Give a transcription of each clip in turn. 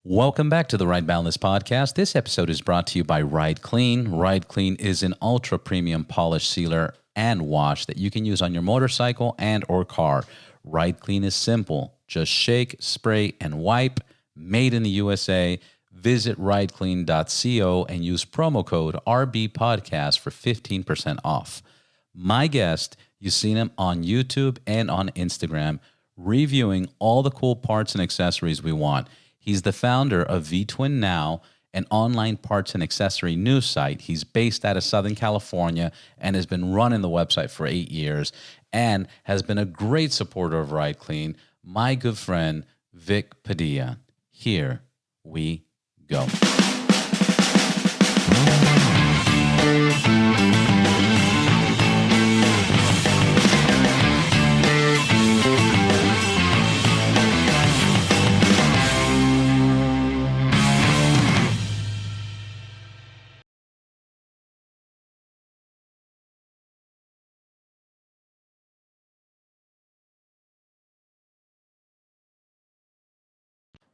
Welcome back to the Ride Boundless podcast. This episode is brought to you by Ride Clean. Ride Clean is an ultra premium polish sealer and wash that you can use on your motorcycle and or car. Ride Clean is simple. Just shake, spray, and wipe. Made in the USA. Visit rideclean.co and use promo code RBPodcast for 15% off. My guest, you've seen him on YouTube and on Instagram, reviewing all the cool parts and accessories we want. He's the founder of VTwinNOW, an online parts and accessory news site. He's based out of Southern California and has been running the website for 8 years and has been a great supporter of Ride Clean. My good friend, Vic Padilla. Here we go.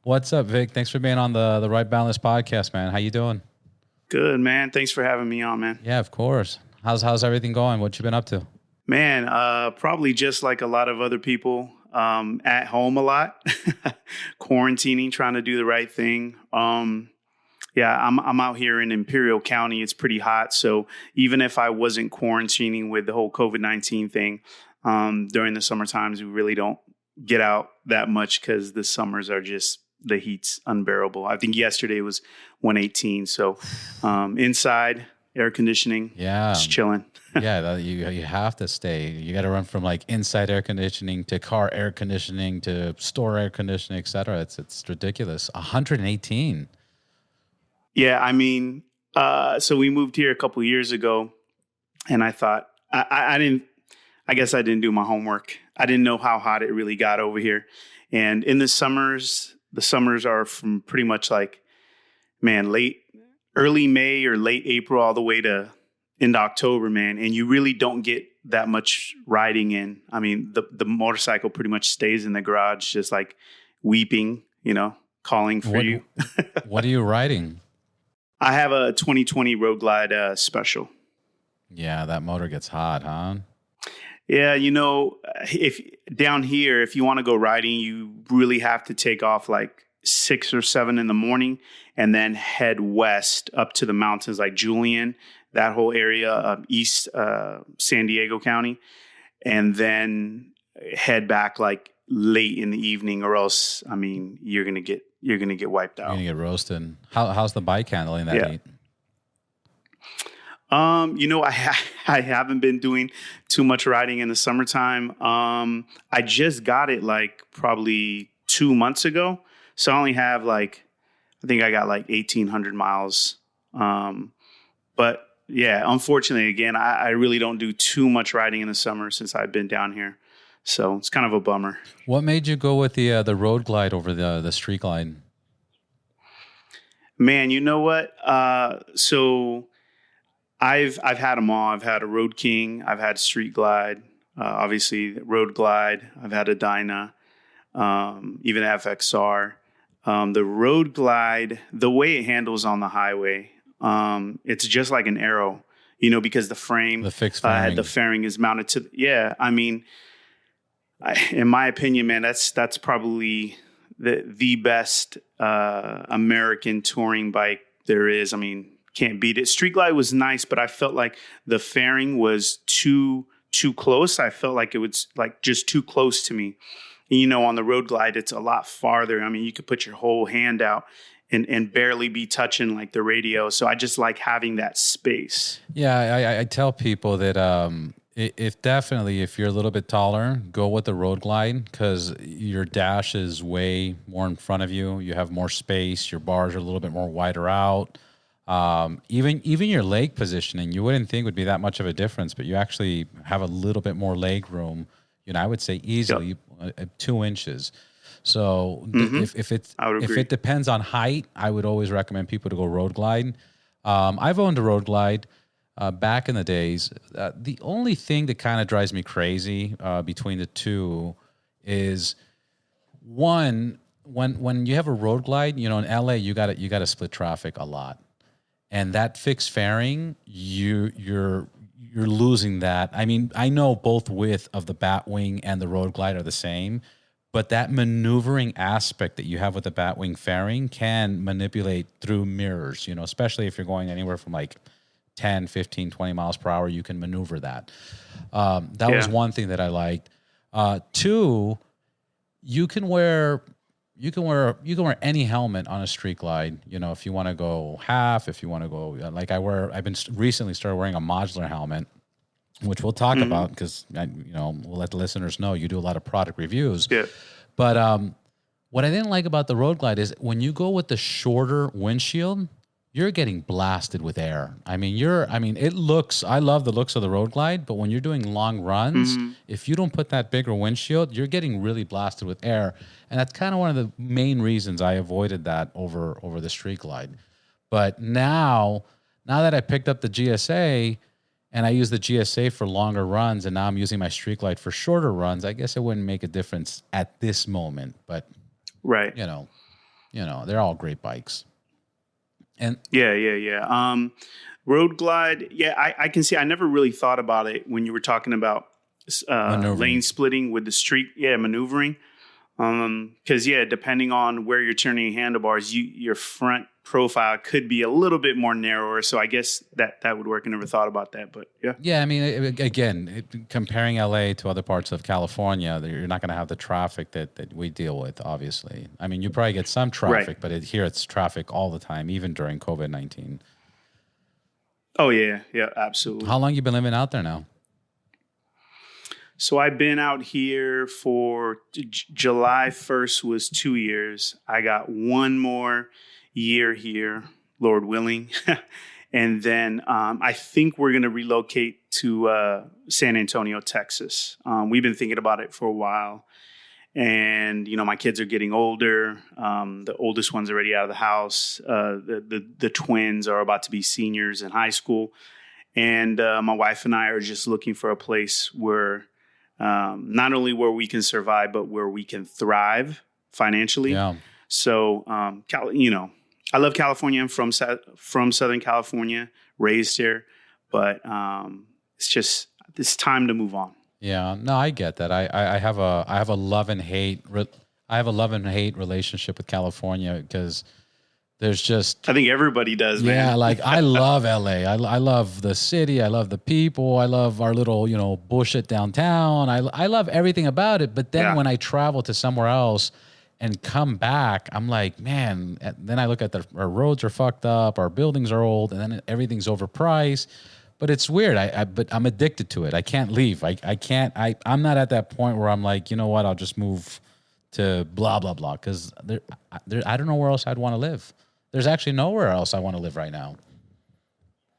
What's up, Vic? Thanks for being on the Ride Boundless podcast, man. How you doing? Good, man. Thanks for having me on, man. Yeah, of course. How's everything going? What you been up to? Man, probably just like a lot of other people, at home a lot, quarantining, trying to do the right thing. Yeah, I'm out here in Imperial County. It's pretty hot. So even if I wasn't quarantining with the whole COVID-19 thing, during the summer times, we really don't get out that much because the summers are just, the heat's unbearable. I think yesterday was 118. So inside, air conditioning, just chilling. Yeah, you have to stay. You got to run from like inside air conditioning to car air conditioning to store air conditioning, et cetera. It's ridiculous. 118. Yeah, I mean, so we moved here a couple of years ago, and I thought I guess I didn't do my homework. I didn't know how hot it really got over here. And in the summers are from pretty much like, man, early May or late April all the way to into October, man. And you really don't get that much riding in. I mean, the motorcycle pretty much stays in the garage, just like weeping, calling for you. What are you riding? I have a 2020 Road Glide Special. Yeah, that motor gets hot, huh? Yeah, if down here, if you want to go riding, you really have to take off like 6 or 7 in the morning and then head west up to the mountains like Julian, that whole area, east San Diego County, and then head back like late in the evening, or else, I mean, you're gonna get wiped out. You're gonna get roasted. How's the bike handling that heat? I haven't been doing too much riding in the summertime. I just got it like probably 2 months ago. So I only have I think I got like 1,800 miles. But yeah, unfortunately, again, I really don't do too much riding in the summer since I've been down here. So it's kind of a bummer. What made you go with the Road Glide over the Street Glide? Man, you know what? So I've had them all. I've had a Road King. I've had Street Glide. Obviously, Road Glide. I've had a Dyna, even FXR. The Road Glide, the way it handles on the highway, it's just like an Aero, because the frame, the fixed fairing. The fairing is mounted to. Yeah, I mean, in my opinion, man, that's probably the best American touring bike there is. I mean, can't beat it. Street Glide was nice, but I felt like the fairing was too close. I felt like it was like just too close to me. And, on the Road Glide, it's a lot farther. I mean, you could put your whole hand out and barely be touching like the radio. So I just like having that space. Yeah, I tell people that if you're a little bit taller, go with the Road Glide because your dash is way more in front of you. You have more space. Your bars are a little bit more wider out. Even your leg positioning, you wouldn't think would be that much of a difference, but you actually have a little bit more leg room. I would say easily 2 inches. So if it depends on height, I would always recommend people to go Road Glide. I've owned a Road Glide back in the days. The only thing that kind of drives me crazy between the two is one, when you have a road glide, you know, in LA, you got to split traffic a lot, and that fixed fairing, you're losing that. I mean, I know both width of the Batwing and the road glide are the same, but that maneuvering aspect that you have with the Batwing fairing can manipulate through mirrors, you know, especially if you're going anywhere from like 10, 15, 20 miles per hour, you can maneuver that. That was one thing that I liked. Two, you can wear any helmet on a street glide. You know, if you want to go half, if you want to go like I've been recently started wearing a modular helmet, which we'll talk about because we'll let the listeners know you do a lot of product reviews. Yeah. But what I didn't like about the road glide is when you go with the shorter windshield, you're getting blasted with air. I love the looks of the road glide, but when you're doing long runs, if you don't put that bigger windshield, you're getting really blasted with air. And that's kind of one of the main reasons I avoided that over the street glide. But now that I picked up the GSA and I use the GSA for longer runs, and now I'm using my street glide for shorter runs, I guess it wouldn't make a difference at this moment. But right, you know, they're all great bikes. And road glide. Yeah, I can see. I never really thought about it when you were talking about lane splitting with the street. Yeah, maneuvering. Because depending on where you're turning your handlebars, your front profile could be a little bit more narrower. So I guess that would work. I never thought about that, but yeah. Yeah, I mean, again, comparing LA to other parts of California, you're not going to have the traffic that we deal with, obviously. I mean, you probably get some traffic, but here it's traffic all the time, even during COVID-19. Oh, yeah, absolutely. How long you been living out there now? So I've been out here for July 1st was 2 years. I got one more year here, Lord willing. And then I think we're going to relocate to San Antonio, Texas. We've been thinking about it for a while. And, my kids are getting older. The oldest one's already out of the house. The twins are about to be seniors in high school. And my wife and I are just looking for a place where not only where we can survive, but where we can thrive financially. Yeah. So, I love California. I'm from Southern California, raised here, but it's time to move on. Yeah, no, I get that. I have a love and hate relationship with California because there's just, I think everybody does, man. Yeah, like I love LA. I love the city. I love the people. I love our little, bullshit downtown. I love everything about it. But then when I travel to somewhere else and come back, I'm like, man, then I look at our roads are fucked up. Our buildings are old and then everything's overpriced. But it's weird. But I'm addicted to it. I can't leave. I'm not at that point where I'm like, you know what? I'll just move to blah, blah, blah. Because I don't know where else I'd want to live. There's actually nowhere else I want to live right now.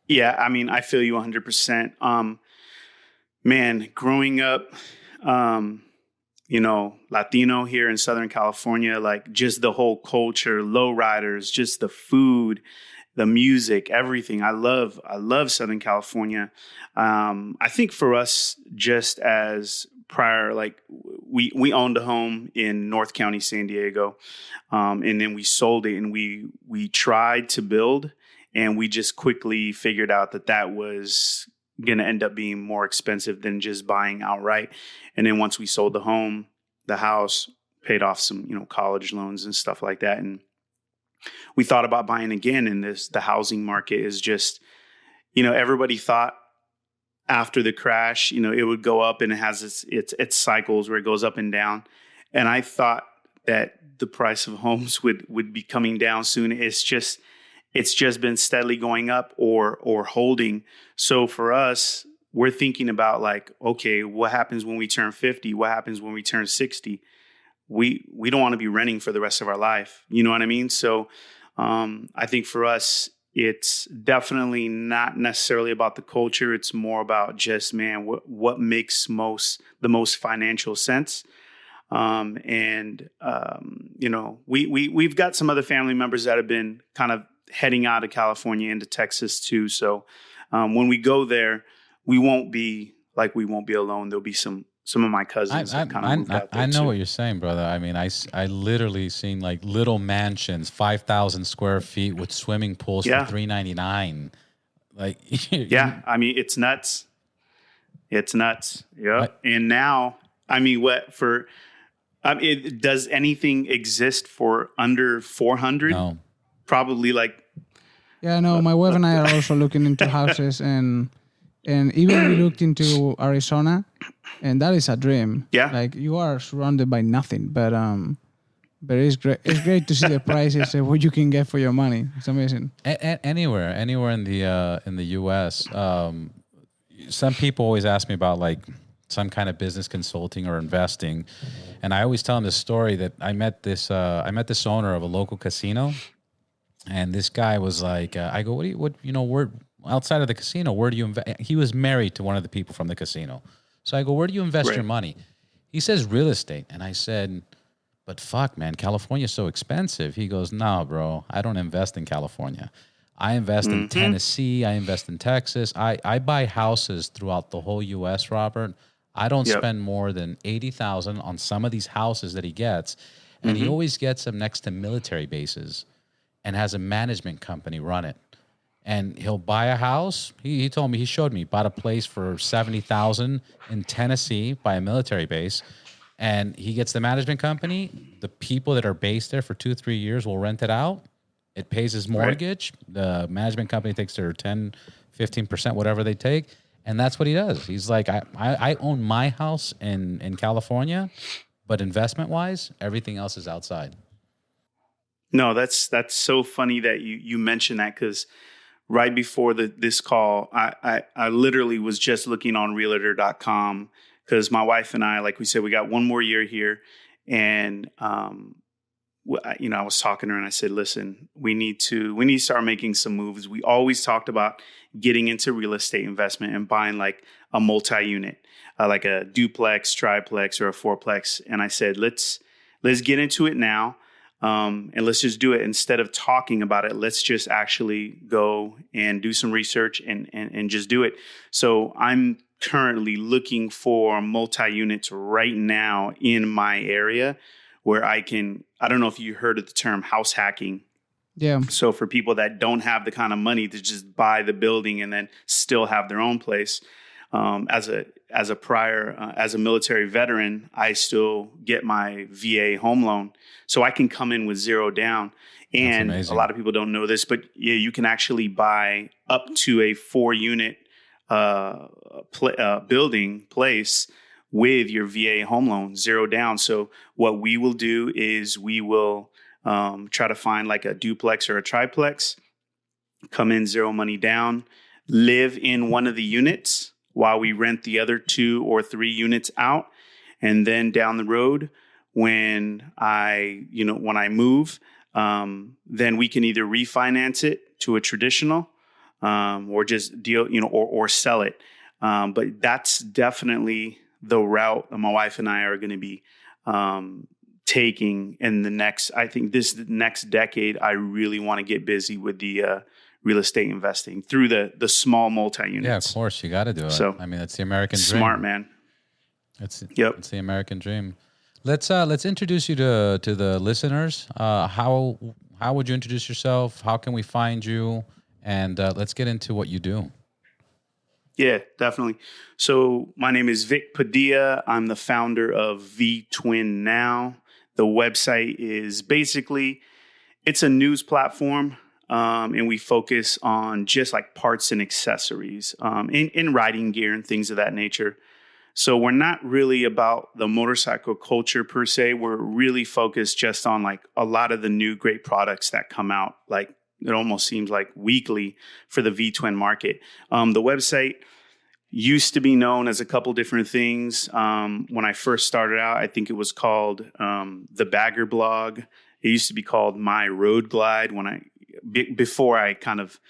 Yeah, I mean, I feel you 100%. Man, growing up, Latino here in Southern California, like just the whole culture, lowriders, just the food, the music, everything. I love Southern California. I think for us, just as prior, like we owned a home in North County, San Diego, and then we sold it, and we tried to build, and we just quickly figured out that was going to end up being more expensive than just buying outright. And then once we sold the house, paid off some college loans and stuff like that, and we thought about buying again. And the housing market is just, everybody thought after the crash, it would go up, and it has its cycles where it goes up and down. And I thought that the price of homes would be coming down soon. It's just been steadily going up or holding. So for us, we're thinking about like, okay, what happens when we turn 50? What happens when we turn 60? We don't want to be renting for the rest of our life. You know what I mean? So I think for us, it's definitely not necessarily about the culture. It's more about just, man, what makes the most financial sense. We've got some other family members that have been kind of heading out of California into Texas too. So when we go there, we won't be alone. There'll be some some of my cousins have kind of moved out there I know too. what you're saying, brother. I mean, I literally seen like little mansions, 5,000 square feet with swimming pools for $399. Like, yeah, I mean, it's nuts. It's nuts. I, Yep. And now, I mean, does anything exist for under 400? no. Probably like. Yeah, no, my wife and I are also looking into houses, and even we looked into Arizona, and that is a dream. Yeah. Like, you are surrounded by nothing, but it's great. It's great to see the prices of what you can get for your money. It's amazing. Anywhere in the U.S. Some people always ask me about like some kind of business consulting or investing, and I always tell them this story that I met this owner of a local casino, and this guy was like, I go, where outside of the casino, where do you invest? He was married to one of the people from the casino, so I go, where do you invest your money? He says real estate, and I said, but fuck, man, California's so expensive. He goes, no, bro, I don't invest in California. I invest in Tennessee. I invest in Texas. I buy houses throughout the whole U.S., Robert. I don't spend more than $80,000 on some of these houses that he gets. And he always gets them next to military bases and has a management company run it. And he'll buy a house. He told me, he showed me, bought a place for $70,000 in Tennessee by a military base. And he gets the management company. The people that are based there for 2-3 years will rent it out. It pays his mortgage. Right. The management company takes their 10, 15%, whatever they take. And that's what he does. He's like, I own my house in California, but investment-wise, everything else is outside. No, that's so funny that you mentioned that, because right before this call, I literally was just looking on realtor.com because my wife and I, like we said, we got one more year here. And I was talking to her and I said, listen, we need to start making some moves. We always talked about getting into real estate investment and buying like a multi-unit, like a duplex, triplex, or a fourplex. And I said, let's get into it now. And let's just do it. Instead of talking about it, let's just actually go and do some research and just do it. So I'm currently looking for multi-units right now in my area where I don't know if you heard of the term house hacking. Yeah. So for people that don't have the kind of money to just buy the building and then still have their own place, as a military veteran, I still get my VA home loan, so I can come in with zero down. And a lot of people don't know this, but yeah, you can actually buy up to a 4-unit building place with your VA home loan, zero down. So what we will do is we will try to find like a duplex or a triplex, come in zero money down, live in one of the units while we rent the other 2 or 3 units out. And then down the road, when I move, then we can either refinance it to a traditional or just deal, or sell it. But that's definitely the route my wife and I are going to be taking in the next decade. I really want to get busy with the real estate investing through the small multi-units. Yeah, of course, you got to do it. So, I mean, that's the American dream. Smart, man. It's the American dream. Let's introduce you to the listeners. How would you introduce yourself? How can we find you? And let's get into what you do. Yeah, definitely. So my name is Vic Padilla. I'm the founder of VTwinNOW. The website is basically, it's a news platform, and we focus on just like parts and accessories in riding gear and things of that nature. So we're not really about the motorcycle culture per se. We're really focused just on like a lot of the new great products that come out, like it almost seems like weekly for the V-twin market. The website used to be known as a couple different things. When I first started out, I think it was called the Bagger Blog. It used to be called My Road Glide before I kind of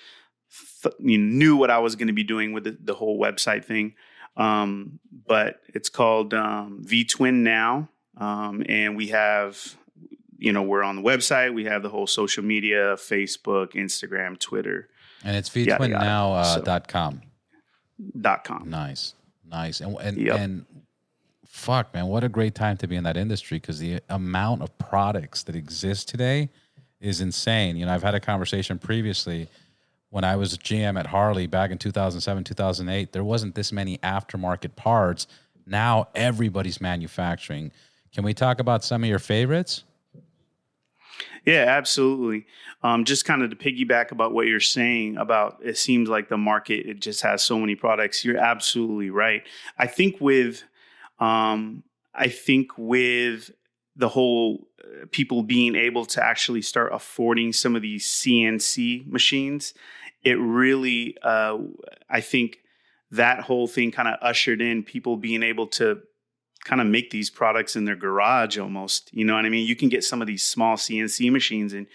knew what I was going to be doing with the whole website thing. But it's called VTwinNOW. And we have, we're on the website. We have the whole social media, Facebook, Instagram, Twitter. And it's VTwinNOW.com. .com. Nice. And yep. and fuck, man, what a great time to be in that industry, because the amount of products that exist today is insane. You know, I've had a conversation previously when I was GM at Harley back in 2007, 2008. There wasn't this many aftermarket parts. Now everybody's manufacturing. Can we talk about some of your favorites? Yeah, absolutely. Just kind of to piggyback about what you're saying about, it seems like the market, it just has so many products. You're absolutely right. I think with the whole people being able to actually start affording some of these CNC machines, it really, I think that whole thing kind of ushered in people being able to kind of make these products in their garage almost. You know what I mean? You can get some of these small CNC machines and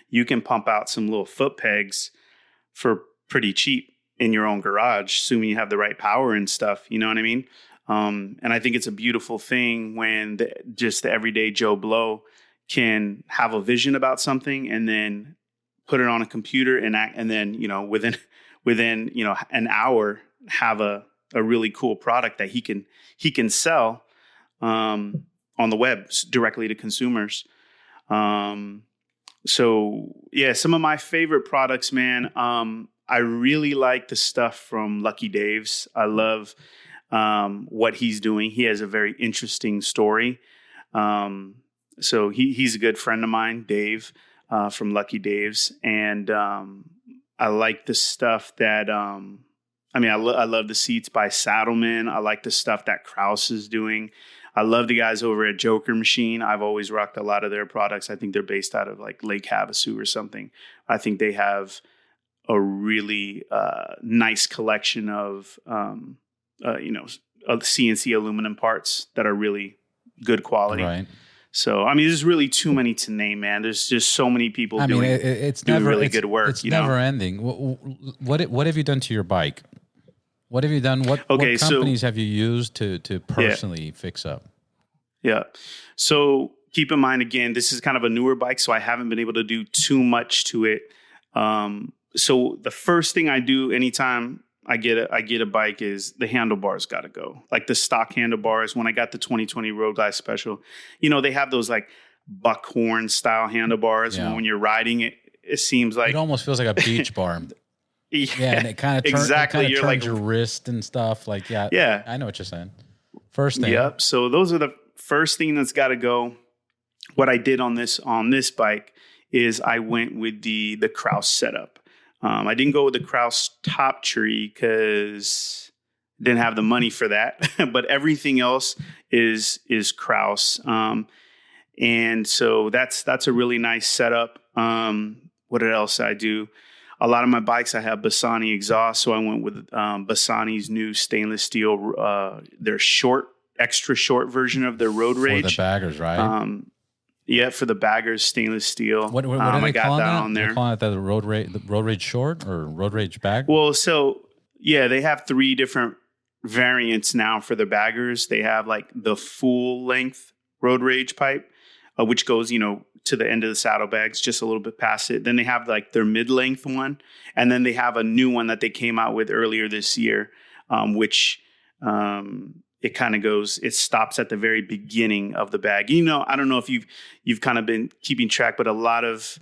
you can pump out some little foot pegs for pretty cheap in your own garage, assuming you have the right power and stuff. You know what I mean? And I think it's a beautiful thing when just the everyday Joe Blow can have a vision about something and then put it on a computer and then, you know, within, you know, an hour, have a really cool product that he can sell on the web directly to consumers. So yeah, some of my favorite products, man. I really like the stuff from Lucky Dave's. I love what he's doing. He has a very interesting story. So he's a good friend of mine, Dave, from Lucky Dave's. And I like the stuff that, I love the seats by Saddleman. I like the stuff that Kraus is doing. I love the guys over at Joker Machine. I've always rocked a lot of their products. I think they're based out of like Lake Havasu or something. I think they have a really nice collection of, of CNC aluminum parts that are really good quality. Right. So, I mean, there's really too many to name, man. There's just so many people doing really good work. It's never ending. What have you done to your bike? What have you done? What companies have you used to personally fix up? Yeah. So keep in mind, again, this is kind of a newer bike, so I haven't been able to do too much to it. So the first thing I do anytime I get a bike is the handlebars got to go. Like the stock handlebars. When I got the 2020 Road Glide Special, you know, they have those like buckhorn style handlebars. Yeah. And when you're riding it, it seems like it almost feels like a beach bar. Yeah, and it kind of turns like your wrist and stuff. Like, yeah, I know what you're saying. First thing. Yep. So those are the first thing that's got to go. What I did on this bike is I went with the Kraus setup. I didn't go with the Kraus top tree because I didn't have the money for that. But everything else is Kraus. And so that's a really nice setup. What else I do? A lot of my bikes, I have Bassani exhaust. So I went with Bassani's new stainless steel, their extra short version of their Road Rage. For the baggers, right? Yeah, for the baggers, stainless steel. What are they calling that on there? They're calling it the Road Rage Short or Road Rage Bag? Well, so yeah, they have 3 different variants now for the baggers. They have like the full length Road Rage pipe, which goes, you know, to the end of the saddlebags, just a little bit past it. Then they have like their mid-length one, and then they have a new one that they came out with earlier this year, which it kind of goes, it stops at the very beginning of the bag. You know, I don't know if you've kind of been keeping track, but a lot of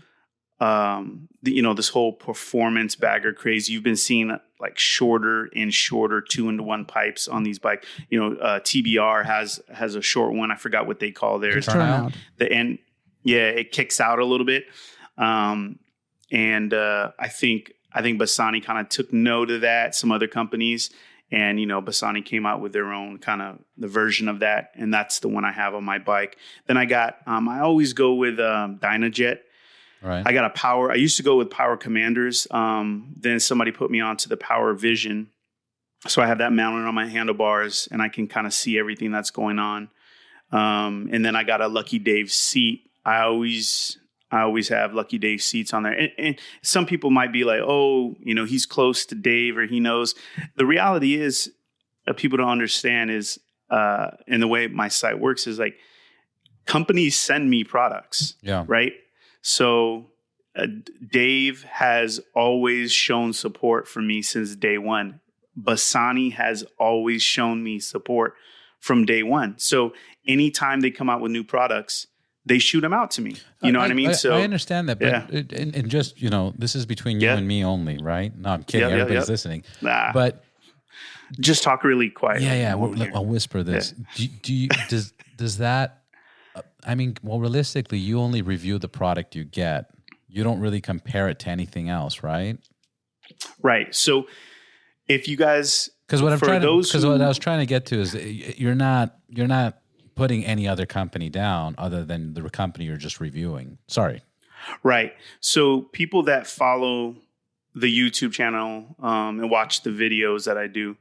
this whole performance bagger craze, you've been seeing like shorter and shorter 2-in-1 pipes on these bikes. You know, TBR has a short one. I forgot what they call theirs. Turnout. The end. Yeah, it kicks out a little bit. I think Bassani kind of took note of that, some other companies. And, you know, Bassani came out with their own kind of the version of that. And that's the one I have on my bike. Then I got, I always go with Dynajet. Right. I used to go with Power Commanders. Then somebody put me onto the Power Vision. So I have that mounted on my handlebars and I can kind of see everything that's going on. And then I got a Lucky Dave seat. I always have Lucky Dave seats on there. And some people might be like, oh, you know, he's close to Dave or he knows. The reality is, people don't understand is, and the way my site works is like companies send me products. Yeah. Right. So Dave has always shown support for me since day one. Bassani has always shown me support from day one. So anytime they come out with new products, they shoot them out to me. You know what I mean? So I understand that, but and just, this is between you and me only, right? No, I'm kidding. Everybody's listening. Nah. But just talk really quiet. Yeah. I'll whisper this. Yeah. Does that, realistically, you only review the product you get. You don't really compare it to anything else, right? Right. So if you guys, because what I was trying to get to is you're not putting any other company down other than the company you're just reviewing. Sorry. Right. So people that follow the YouTube channel and watch the videos that I do,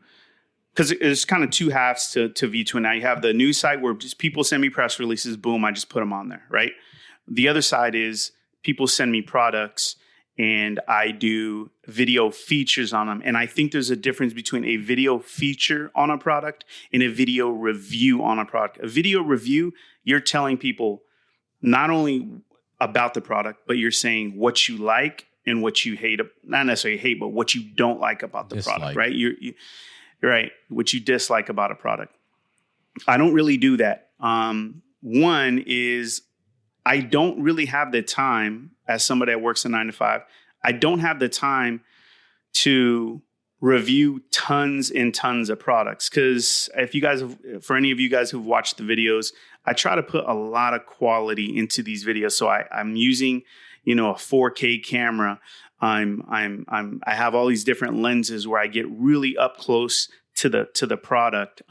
because there's kind of two halves to VTwinNOW. You have the news site where just people send me press releases. Boom, I just put them on there, right? The other side is people send me products and I do video features on them. And I think there's a difference between a video feature on a product and a video review on a product. A video review, you're telling people not only about the product, but you're saying what you like and what you hate. Not necessarily hate, but what you don't like about the product, right? You're right. What you dislike about a product. I don't really do that. One is I don't really have the time, as somebody that works a 9 to 5, I don't have the time to review tons and tons of products. Because for any of you guys who've watched the videos, I try to put a lot of quality into these videos. So I'm using, a 4K camera. I have all these different lenses where I get really up close to the product.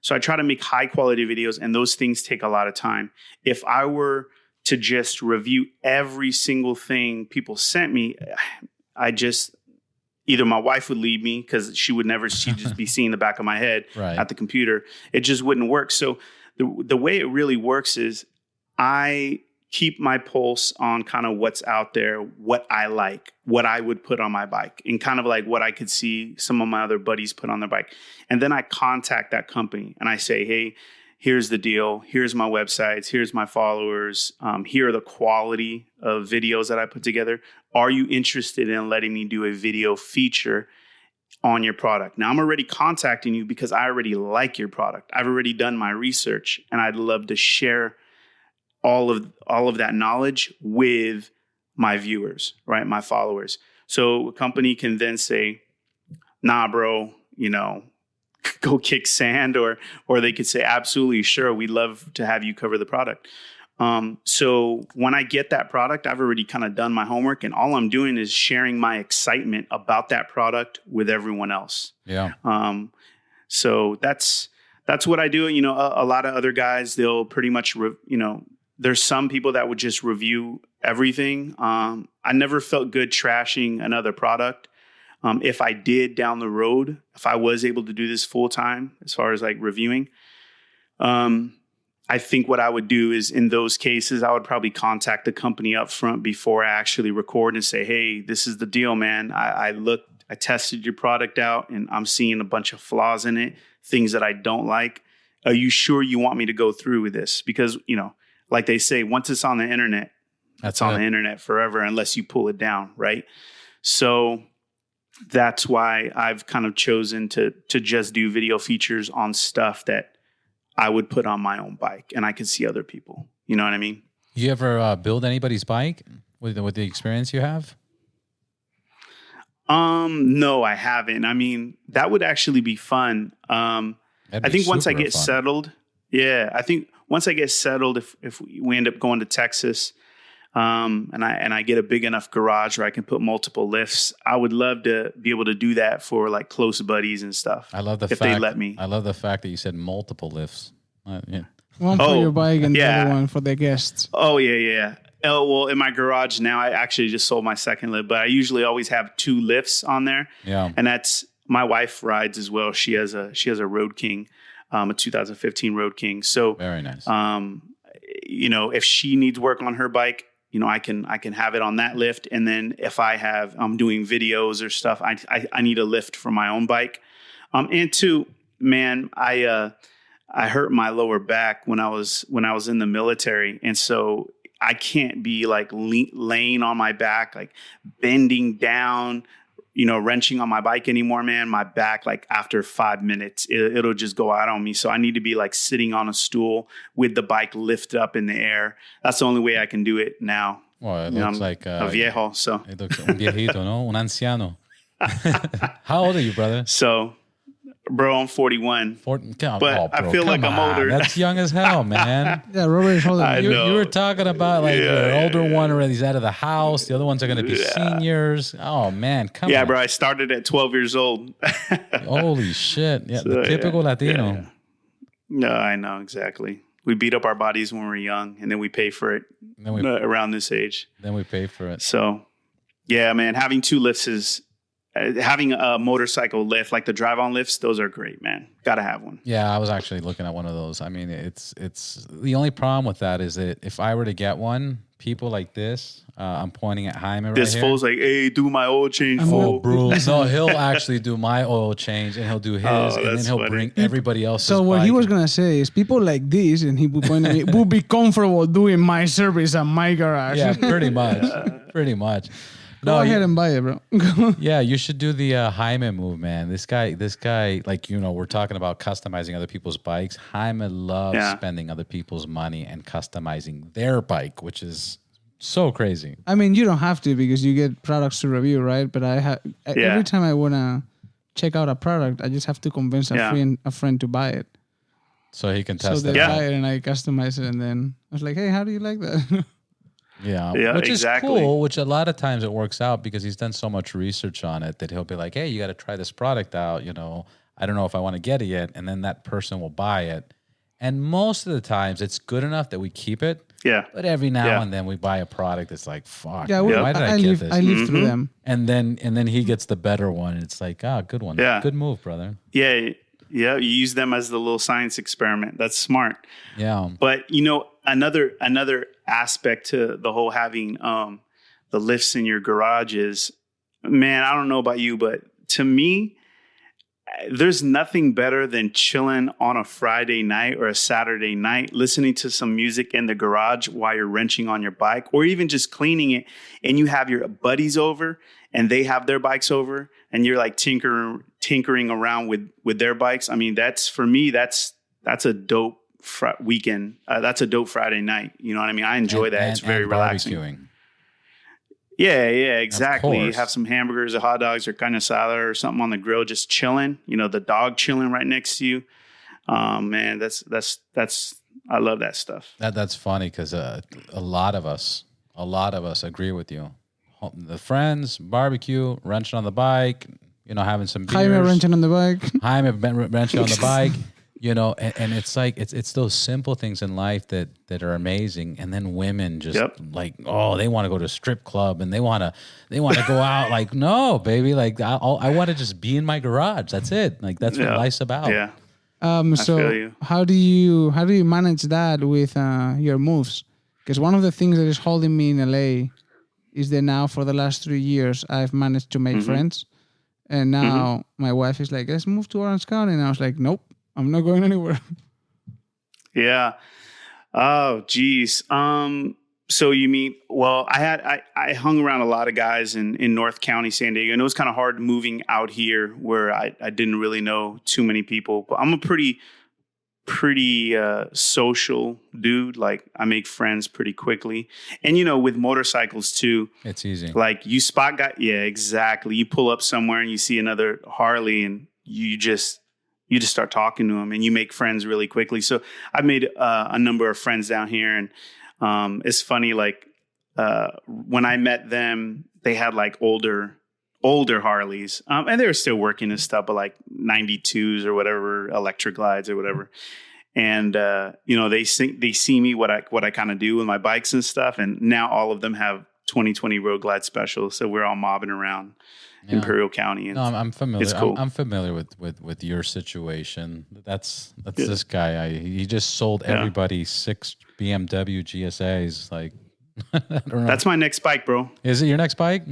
So I try to make high quality videos, and those things take a lot of time. If I were to just review every single thing people sent me, either my wife would leave me because she'd just be seeing the back of my head at the computer. It just wouldn't work. So the way it really works is I keep my pulse on kind of what's out there, what I like, what I would put on my bike, and kind of like what I could see some of my other buddies put on their bike. And then I contact that company and I say, hey, here's the deal. Here's my websites. Here's my followers. Here are the quality of videos that I put together. Are you interested in letting me do a video feature on your product? Now, I'm already contacting you because I already like your product. I've already done my research, and I'd love to share all of that knowledge with my viewers, right? My followers. So a company can then say, nah, bro, go kick sand, or they could say, absolutely, sure, we'd love to have you cover the product. So when I get that product, I've already kind of done my homework, and all I'm doing is sharing my excitement about that product with everyone else. Yeah. So that's what I do. A lot of other guys, they'll pretty much, there's some people that would just review everything. I never felt good trashing another product. If I did down the road, if I was able to do this full time, as far as like reviewing, I think what I would do is in those cases, I would probably contact the company up front before I actually record and say, hey, this is the deal, man. I tested your product out and I'm seeing a bunch of flaws in it, things that I don't like. Are you sure you want me to go through with this? Because, like they say, once it's on the internet, it's on the internet forever unless you pull it down, right? So that's why I've kind of chosen to just do video features on stuff that I would put on my own bike and I could see other people. You know what I mean? You ever build anybody's bike with the experience you have? No, I haven't. I mean, that would actually be fun. I think once I get settled, once I get settled, if we end up going to Texas, and I get a big enough garage where I can put multiple lifts, I would love to be able to do that for like close buddies and stuff. I love if they let me. I love the fact that you said multiple lifts. One for your bike and the other one for the guests. Oh yeah. Oh, well, in my garage now, I actually just sold my second lift, but I usually always have 2 lifts on there. Yeah, and that's my wife rides as well. She has a Road King. A 2015 Road King. So very nice. If she needs work on her bike, I can have it on that lift. And then if I'm doing videos or stuff, I need a lift for my own bike. And two, man, I hurt my lower back when I was in the military, and so I can't be like laying on my back, like bending down, wrenching on my bike anymore, man. My back, like after 5 minutes, it'll just go out on me. So I need to be like sitting on a stool with the bike lifted up in the air. That's the only way I can do it now. Well, it looks like a viejo. So it looks un viejito, no? Un anciano. How old are you, brother? So, bro, I'm 41. But I feel like I'm older. That's young as hell, man. Yeah, Robert is older. You were talking about like your older one already. He's out of the house. The other ones are going to be seniors. Oh, man. Come on. Yeah, bro. I started at 12 years old. Holy shit. Yeah, so, the typical Latino. Yeah. No, I know. Exactly. We beat up our bodies when we're young, and then we pay for it around this age. Then we pay for it. So, yeah, man, having two lifts is... having a motorcycle lift, like the drive-on lifts, those are great, man. Got to have one. Yeah, I was actually looking at one of those. I mean, it's the only problem with that is that if I were to get one, people like this, I'm pointing at Jaime right here. This fool's like, hey, do my oil change. Oh, bro. No, he'll actually do my oil change, and he'll do his, and then he'll bring everybody else's. So what he was going to say is people like this, and he would point at me, would be comfortable doing my service at my garage. Yeah, pretty much. Pretty much. Go ahead and buy it, bro. Yeah, you should do the Jaime move, man. This guy, like, we're talking about customizing other people's bikes. Jaime loves spending other people's money and customizing their bike, which is so crazy. I mean, you don't have to because you get products to review, right? But every time I want to check out a product, I just have to convince a friend to buy it. So he can test it. So they buy it and I customize it. And then I was like, hey, how do you like that? Yeah, which is cool, which a lot of times it works out because he's done so much research on it that he'll be like, hey, you got to try this product out. I don't know if I want to get it yet. And then that person will buy it. And most of the times it's good enough that we keep it. Yeah. But every now and then we buy a product that's like, fuck, why did I get this? I live through them. And then he gets the better one. It's like, good one. Yeah. Good move, brother. Yeah. Yeah. You use them as the little science experiment. That's smart. Yeah. But, another aspect to the whole having the lifts in your garage is, man, I don't know about you, but to me, there's nothing better than chilling on a Friday night or a Saturday night, listening to some music in the garage while you're wrenching on your bike, or even just cleaning it, and you have your buddies over and they have their bikes over and you're like tinkering around with their bikes. I mean, that's a dope weekend. That's a dope Friday night. You know what I mean? I enjoy that. It's very relaxing. Barbecuing. Yeah, exactly. You have some hamburgers or hot dogs or carne asada or something on the grill, just chilling. The dog chilling right next to you. Man, that's I love that stuff. That's funny because a lot of us agree with you. The friends, barbecue, wrenching on the bike, having some beers. Jaime wrenching on the bike. Jaime wrenching on the bike. And it's like it's those simple things in life that are amazing. And then women just like, they want to go to a strip club and they want to go out. Like, no, baby, like I want to just be in my garage. That's it. Like that's what life's about. Yeah. So how do you manage that with your moves? Because one of the things that is holding me in LA is that now for the last 3 years I've managed to make friends, and now my wife is like, let's move to Orange County, and I was like, nope. I'm not going anywhere. Yeah. Oh, geez. So you mean, well, I hung around a lot of guys in North County, San Diego, and it was kind of hard moving out here where I didn't really know too many people, but I'm a pretty social dude. Like I make friends pretty quickly. And, with motorcycles too, it's easy. Like you spot guy. Yeah, exactly. You pull up somewhere and you see another Harley and you just start talking to them and you make friends really quickly. So I've made a number of friends down here. And it's funny, like when I met them, they had like older Harleys. And they were still working and stuff, but like 92s or whatever, electric glides or whatever. And, they see me what I kind of do with my bikes and stuff. And now all of them have 2020 Road Glide specials. So we're all mobbing around Imperial County. And no, I'm familiar. It's cool. I'm familiar with your situation. That's this guy. He just sold everybody 6 BMW GSAs. Like, I don't know. That's my next bike, bro. Is it your next bike?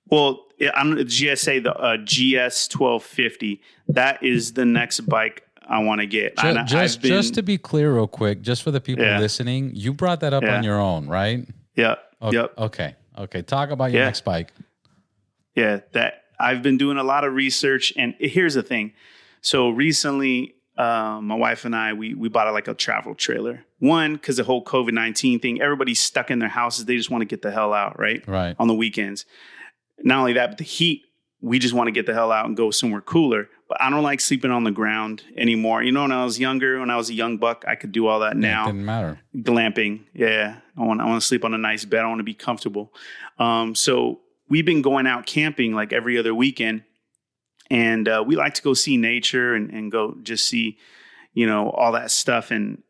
Well, I'm the GSA, the GS 1250. That is the next bike I want to get. Just to be clear, real quick, just for the people listening, you brought that up on your own, right? Yeah. Okay. Yep. Okay. Talk about your next bike. Yeah, that I've been doing a lot of research, and here's the thing. So recently, my wife and I, we bought like a travel trailer. One, because the whole COVID-19 thing, everybody's stuck in their houses. They just want to get the hell out, right? Right. On the weekends. Not only that, but the heat, we just want to get the hell out and go somewhere cooler. But I don't like sleeping on the ground anymore. You know, when I was younger, when I was a young buck, I could do all that now. It didn't matter. Glamping. Yeah. I want to sleep on a nice bed. I want to be comfortable. So we've been going out camping like every other weekend. And we like to go see nature and go just see, you know, all that stuff. And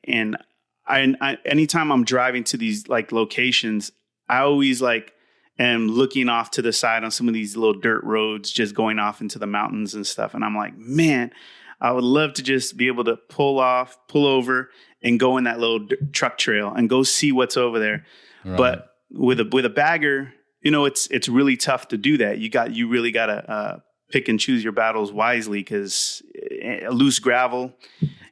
I anytime I'm driving to these like locations, I always like am looking off to the side on some of these little dirt roads, just going off into the mountains and stuff. And I'm like, man, I would love to just be able to pull over and go in that little truck trail and go see what's over there. Right. But with a bagger, you know, it's really tough to do that. You really got to pick and choose your battles wisely, because loose gravel,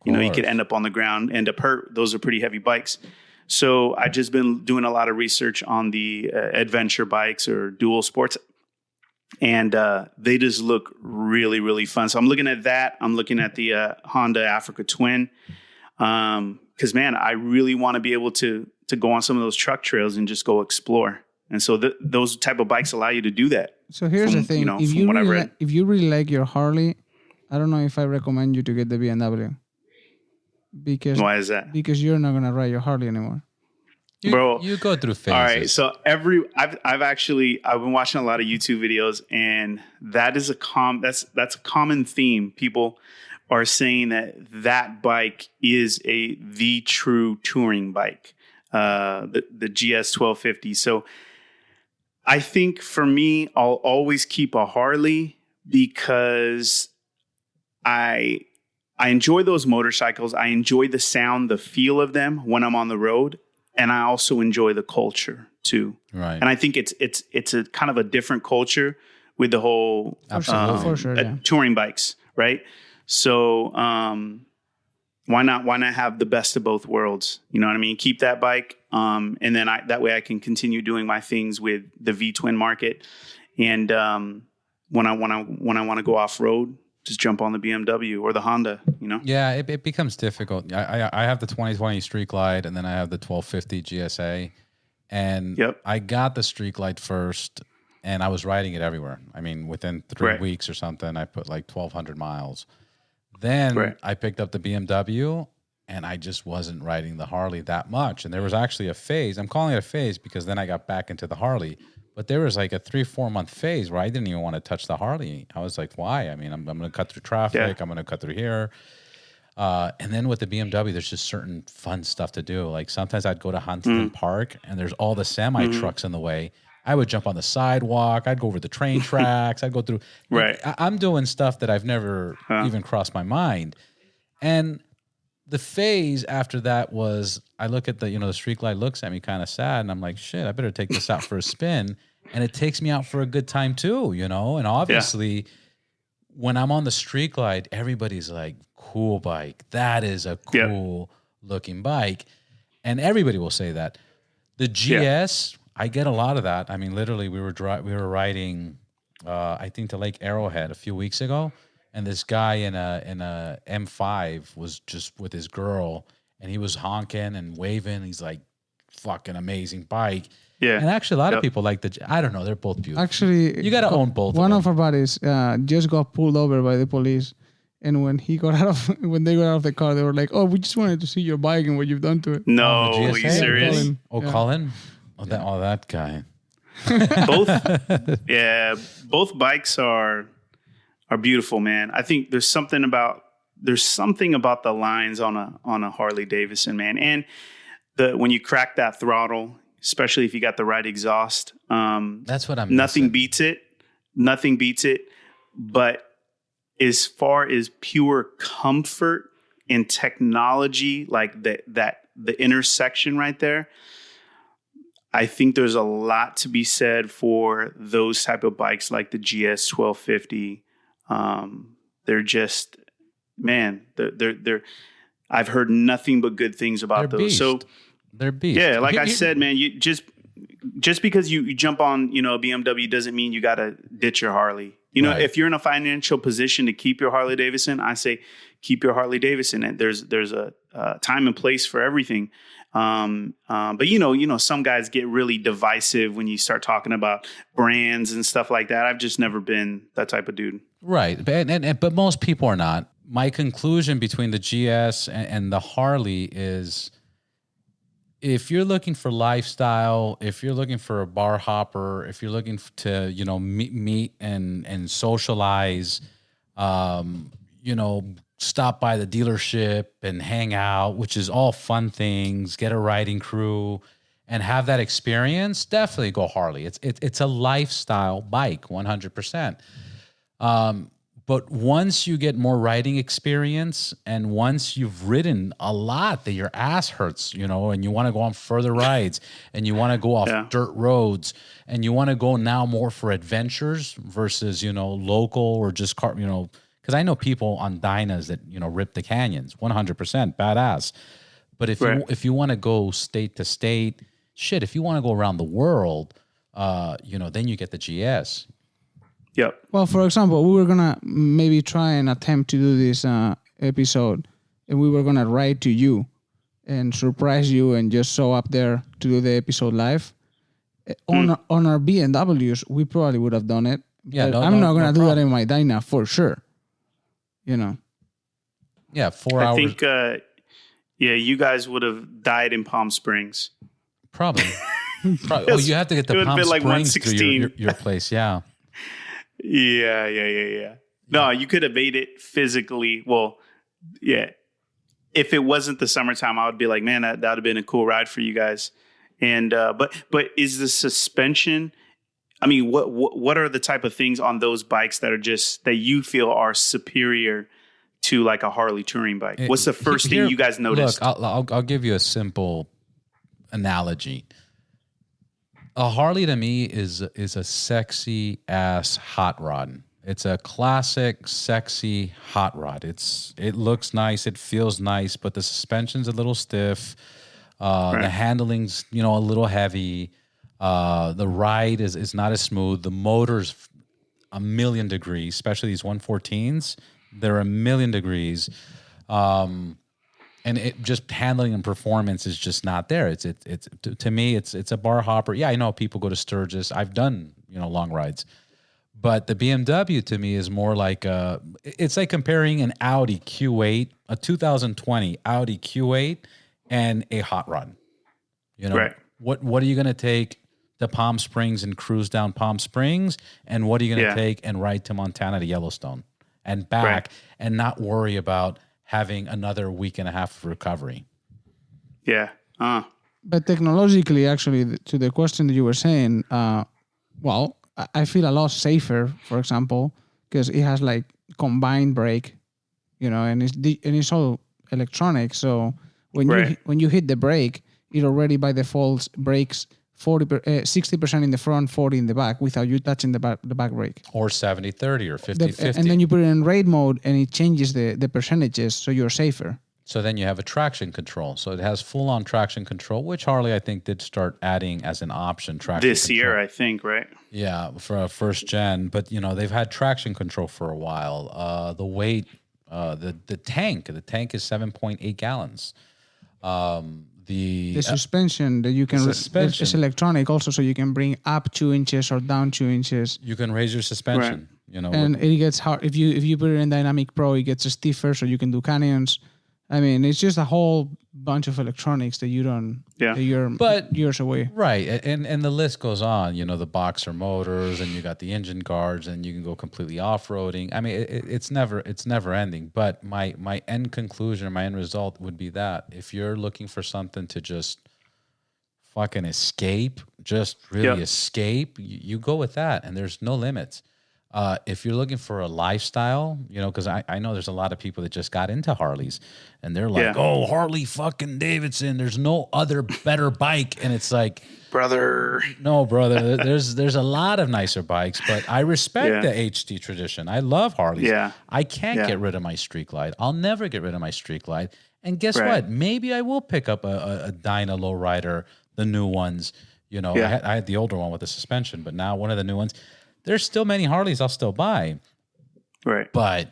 you know, you could end up on the ground, end up hurt. Those are pretty heavy bikes. So I just been doing a lot of research on the adventure bikes or dual sports, and they just look really, really fun. So I'm looking at that. I'm looking at the Honda Africa Twin, because man, I really want to be able to go on some of those truck trails and just go explore. And so those type of bikes allow you to do that. So here's the thing: if you really like your Harley, I don't know if I recommend you to get the BMW. Because why is that? Because you're not gonna ride your Harley anymore. Bro, you go through phases. All right, so I've been watching a lot of YouTube videos, and that is that's a common theme. People are saying that bike is the true touring bike, the GS 1250. So I think for me, I'll always keep a Harley because I enjoy those motorcycles. I enjoy the sound, the feel of them when I'm on the road. And I also enjoy the culture too. Right. And I think it's a kind of a different culture with the whole touring bikes, right? So why not have the best of both worlds? You know what I mean? Keep that bike, and then that way I can continue doing my things with the V-twin market. And when I want to go off road, just jump on the BMW or the Honda, you know? Yeah, it becomes difficult. I have the 2020 Street Glide, and then I have the 1250 GSA. And I got the Street Glide first, and I was riding it everywhere. I mean, within 3 weeks or something, I put like 1,200 miles. Then I picked up the BMW, and I just wasn't riding the Harley that much. And there was actually a phase. I'm calling it a phase because then I got back into the Harley. But there was like a 3-4 month phase where I didn't even want to touch the Harley. I was like, why? I mean, I'm going to cut through traffic. I'm going to cut through here. And then with the BMW, there's just certain fun stuff to do. Like sometimes I'd go to Huntington Park and there's all the semi trucks in the way. I would jump on the sidewalk. I'd go over the train tracks. I'd go through. I'm doing stuff that I've never even crossed my mind. And the phase after that was, I look at the Street Glide looks at me kind of sad, and I'm like, shit, I better take this out for a spin. And it takes me out for a good time too, you know? And obviously, when I'm on the Street Glide, everybody's like, cool bike. That is a cool looking bike. And everybody will say that. The GS, I get a lot of that. I mean, literally, we were riding, I think, to Lake Arrowhead a few weeks ago. And this guy in a M5 was just with his girl, and he was honking and waving. He's like, fucking amazing bike. Yeah. And actually, a lot of people like I don't know, they're both beautiful. Actually, you got to own both. One of our buddies just got pulled over by the police. And when they got out of the car, they were like, oh, we just wanted to see your bike and what you've done to it. No, are you serious? Colin? That guy. Both bikes are beautiful, man. I think there's something about the lines on a Harley Davidson, man. And when you crack that throttle, especially if you got the right exhaust, that's what I'm nothing beats it. Nothing beats it. But as far as pure comfort and technology, like the intersection right there, I think there's a lot to be said for those type of bikes like the GS 1250. They're just, man, they're I've heard nothing but good things about those. So they're beasts. Yeah, like I said, man, you just because you jump on, a BMW doesn't mean you got to ditch your Harley. You know, if you're in a financial position to keep your Harley Davidson, I say keep your Harley Davidson. And there's a time and place for everything. But you know, some guys get really divisive when you start talking about brands and stuff like that. I've just never been that type of dude. Right. But most people are not. My conclusion between the GS and the Harley is, if you're looking for lifestyle, if you're looking for a bar hopper, if you're looking to, you know, meet and socialize, you know, stop by the dealership and hang out, which is all fun things, get a riding crew and have that experience, definitely go Harley. It's a lifestyle bike, 100%. But once you get more riding experience and once you've ridden a lot that your ass hurts, you know, and you want to go on further rides and you want to go off dirt roads and you want to go now more for adventures versus, you know, local or just car, you know, because I know people on Dynas that, you know, rip the canyons, 100% badass. But if you want to go state to state, shit, if you want to go around the world, you know, then you get the GS. Yep. Well, for example, we were going to maybe try and attempt to do this episode, and we were going to write to you and surprise you and just show up there to do the episode live. On our BMWs, we probably would have done it. Yeah, I'm not going to do that in my Dyna for sure. You know? Yeah, 4 hours. I think, you guys would have died in Palm Springs. Probably. Oh, you have to get the Palm like Springs through your place, yeah. Yeah. No, you could have made it physically. Well, yeah. If it wasn't the summertime, I would be like, man, that would have been a cool ride for you guys. And but is the suspension? I mean, what are the type of things on those bikes that are just that you feel are superior to like a Harley touring bike? What's the first thing you guys noticed? Look, I'll give you a simple analogy. A Harley to me is a sexy ass hot rod. It's a classic, sexy hot rod. It looks nice, it feels nice, but the suspension's a little stiff. The handling's, you know, a little heavy. The ride is not as smooth. The motor's a million degrees, especially these 114s. They're a million degrees. And it just handling and performance is just not there. It's to me, it's a bar hopper. Yeah, I know people go to Sturgis. I've done, you know, long rides, but the BMW to me is more like it's like comparing an Audi Q8, a 2020 Audi Q8, and a hot rod. You know, what are you going to take to Palm Springs and cruise down Palm Springs, and what are you going to take and ride to Montana to Yellowstone and back, and not worry about having another week and a half of recovery. Yeah. But technologically, actually, to the question that you were saying, well, I feel a lot safer, for example, because it has like combined brake, you know, and it's all electronic. So when you hit the brake, it already by default brakes 60% in the front, 40 in the back without you touching the back brake. Or 70-30 or 50-50. And then you put it in raid mode and it changes the percentages so you're safer. So then you have a traction control. So it has full-on traction control, which Harley, I think, did start adding as an option. Traction this control. Year, I think, right? Yeah, for a first gen. But, you know, they've had traction control for a while. The weight, the tank is 7.8 gallons. The suspension that you can it's electronic also, so you can bring up 2 inches or down 2 inches. You can raise your suspension, you know, and it gets hard if you put it in Dynamic Pro. It gets stiffer, so you can do canyons. I mean, it's just a whole bunch of electronics that you don't. Yeah. That you're years away. Right, and the list goes on. You know, the boxer motors, and you got the engine guards, and you can go completely off-roading. I mean, it's never ending. But my end conclusion, my end result would be that if you're looking for something to just fucking escape, just really escape, you go with that, and there's no limits. If you're looking for a lifestyle, you know, because I know there's a lot of people that just got into Harleys and they're like, oh, Harley fucking Davidson, there's no other better bike. And it's like, brother, there's a lot of nicer bikes, but I respect the HD tradition. I love Harleys. Yeah. I can't get rid of my Street Glide. I'll never get rid of my Street Glide. And guess what? Maybe I will pick up a Dyna Lowrider, the new ones. You know, I had the older one with the suspension, but now one of the new ones. there's still many Harleys I'll still buy. Right. But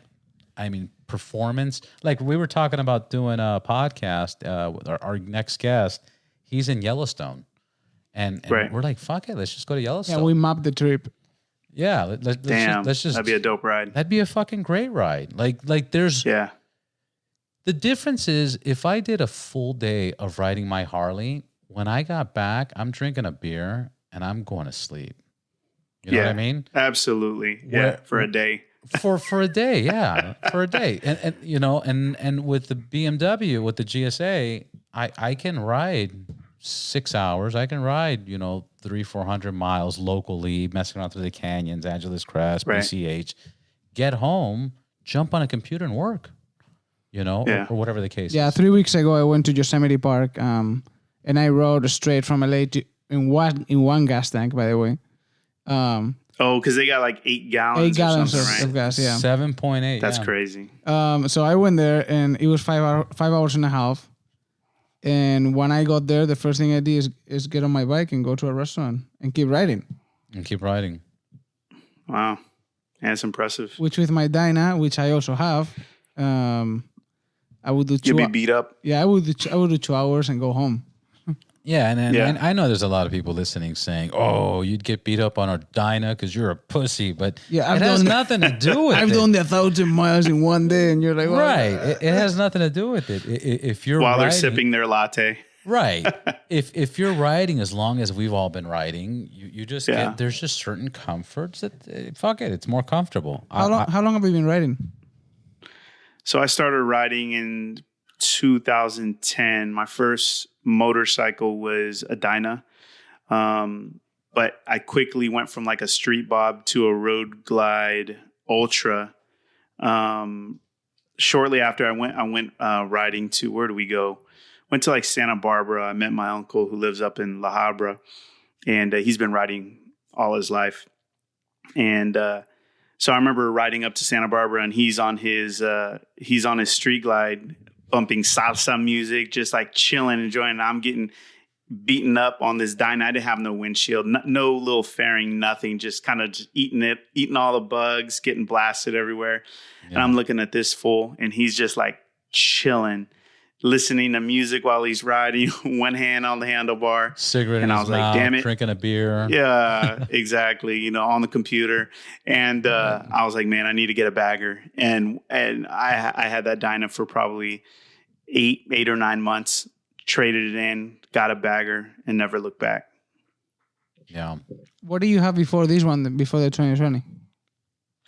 I mean, performance, like we were talking about doing a podcast with our next guest, he's in Yellowstone. And we're like, fuck it, let's just go to Yellowstone. Yeah, we mapped the trip. Yeah, let's just that'd be a dope ride. That'd be a fucking great ride. Like there's the difference is if I did a full day of riding my Harley, when I got back, I'm drinking a beer and I'm going to sleep. You know what I mean? Absolutely. Yeah, for a day. For a day, yeah, for a day, and you know, and with the BMW, with the GSA, I can ride 6 hours. I can ride 300-400 miles locally, messing around through the canyons, Angeles Crest, BCH, get home, jump on a computer and work, or whatever the case. Yeah, 3 weeks ago I went to Yosemite Park, and I rode straight from LA to in one gas tank, by the way. Because they got like 8 gallons. 8 gallons right? of gas, yeah. 7.8. That's crazy. So I went there, and it was 5 hours and a half. And when I got there, the first thing I did is get on my bike and go to a restaurant and keep riding. Wow, that's impressive. Which with my Dyna, which I also have, I would do 2. You'd be beat up. Yeah, I would do 2 hours and go home. Yeah, and I know there's a lot of people listening saying, "Oh, you'd get beat up on a Dyna because you're a pussy," but it has nothing to do with it. I've done 1,000 miles in one day, and you're like, well, right? It has nothing to do with it. If you're while riding, they're sipping their latte, right? If you're riding as long as we've all been riding, you just get there's just certain comforts that fuck it, it's more comfortable. How long have you been riding? So I started riding in 2010. My first motorcycle was a Dyna, but I quickly went from like a Street Bob to a Road Glide Ultra. Shortly after I went riding to, where do we go? Went to like Santa Barbara. I met my uncle who lives up in La Habra, and he's been riding all his life. And so I remember riding up to Santa Barbara, and he's on his Street Glide, bumping salsa music, just like chilling, enjoying it. I'm getting beaten up on this Dyna. I didn't have no windshield, no little fairing, nothing, just kind of eating all the bugs, getting blasted everywhere. Yeah. And I'm looking at this fool, and he's just like chilling, listening to music while he's riding, one hand on the handlebar. Cigarette and in I was his like, mouth, damn it. Drinking a beer. Yeah, exactly. On the computer. And I was like, man, I need to get a bagger. And I had that Dyna for probably 8 or 9 months, traded it in, got a bagger, and never looked back. Yeah. What do you have before this one, before the 2020?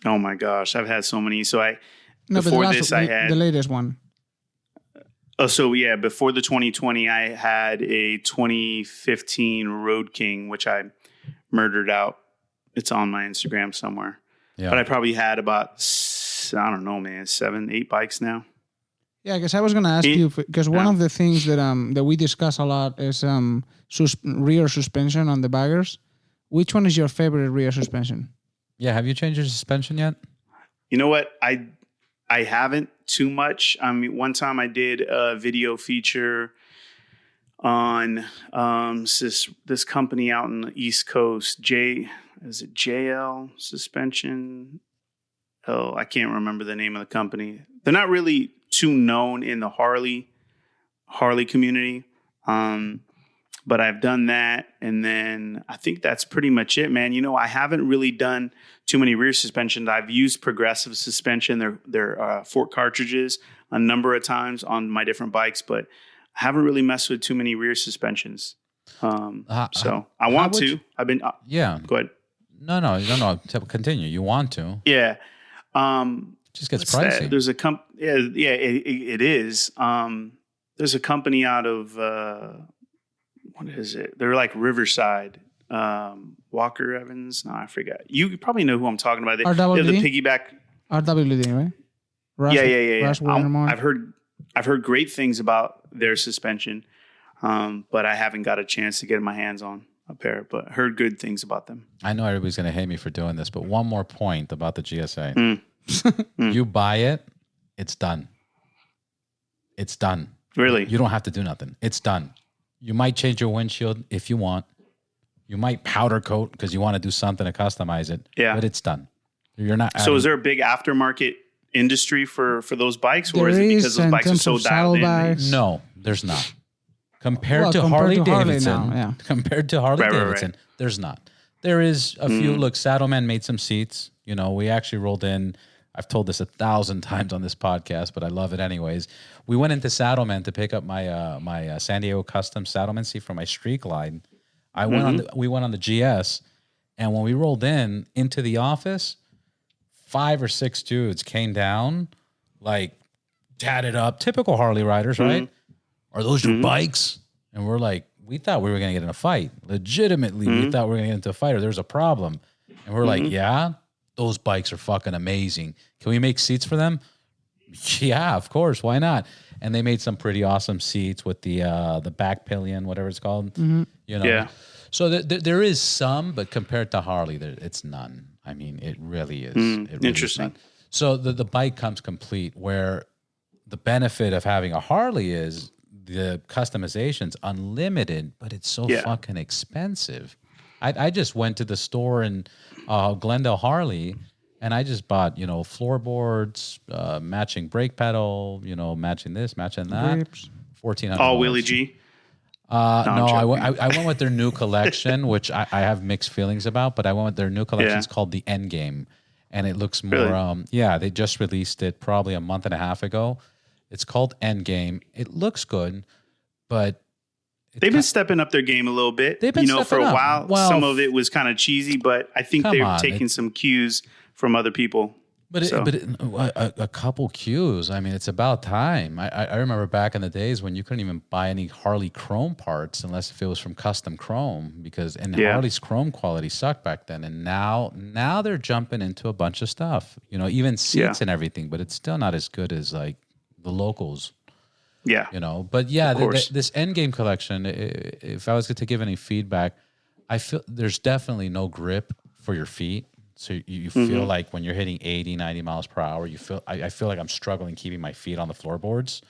Oh my gosh, I've had so many. So I had the latest one. Oh, so yeah, before the 2020, I had a 2015 Road King, which I murdered out. It's on my Instagram somewhere. Yeah. But I probably had about, I don't know, man, 7, 8 bikes now. Yeah, because I was going to ask you, because one of the things that we discuss a lot is rear suspension on the baggers. Which one is your favorite rear suspension? Yeah, have you changed your suspension yet? You know what? I haven't too much. I mean, one time I did a video feature on this company out in the East Coast, is it JL Suspension? Oh, I can't remember the name of the company. They're not really too known in the Harley community. But I've done that, and then I think that's pretty much it, man. I haven't really done too many rear suspensions. I've used progressive suspension, their fork cartridges, a number of times on my different bikes, but I haven't really messed with too many rear suspensions. So I want to. I've been. Yeah. Go ahead. No. Continue. You want to? Yeah. Just gets pricey. There's a it is. There's a company out of. What is it? They're like Riverside, Walker Evans. No, I forgot. You probably know who I'm talking about. They have the piggyback. RWD, right? Yeah. I've heard great things about their suspension, but I haven't got a chance to get my hands on a pair. But heard good things about them. I know everybody's going to hate me for doing this, but one more point about the GSA. You buy it, it's done. It's done. Really? You don't have to do nothing. It's done. You might change your windshield if you want. You might powder coat because you want to do something to customize it. Yeah. But it's done. You're not. So is there a big aftermarket industry for those bikes, or There is it because those in bikes are terms so of dialed in? saddlebags. No, there's not. Compared to Compared Harley to Harley Davidson, now, yeah. compared to Harley Right, right, Davidson, there's not. There is a few. Look, Saddleman made some seats. You know, we actually rolled in. I've told this 1,000 times on this podcast, but I love it anyways. We went into Saddleman to pick up my San Diego custom Saddleman seat for my Street Glide. We went on the GS, and when we rolled into the office, 5 or 6 dudes came down, like tatted up, typical Harley riders, right? Are those your bikes? And we're like, we thought we were going to get in a fight. Legitimately, we thought we were going to get into a fight or there's a problem. And we're like, yeah, those bikes are fucking amazing. Can we make seats for them? Yeah, of course. Why not? And they made some pretty awesome seats with the back pillion, whatever it's called. You know. Yeah. So there is some, but compared to Harley, it's none. I mean, it really is. It really Interesting. is none. So the bike comes complete, where the benefit of having a Harley is the customization's unlimited, but it's so fucking expensive. I just went to the store in Glendale Harley, and I just bought, floorboards, matching brake pedal, matching this, matching that. Grips. $1,400. All Willie G. No, I went with their new collection, which I have mixed feelings about, but I went with their new collection. It's called the Endgame, and it looks more, they just released it probably a month and a half ago. It's called Endgame. It looks good, but They've been stepping up their game a little bit. They've been for a stepping up. while. Well, some of it was kind of cheesy, but I think they're taking some cues from other people. But a couple cues. I mean, it's about time. I remember back in the days when you couldn't even buy any Harley chrome parts unless if it was from custom chrome, because Harley's chrome quality sucked back then. And now they're jumping into a bunch of stuff. Even seats and everything, but it's still not as good as like the locals. Yeah. But yeah, this Endgame collection, if I was to give any feedback, I feel there's definitely no grip for your feet. So you feel like when you're hitting 80, 90 miles per hour, I feel like I'm struggling keeping my feet on the floorboards.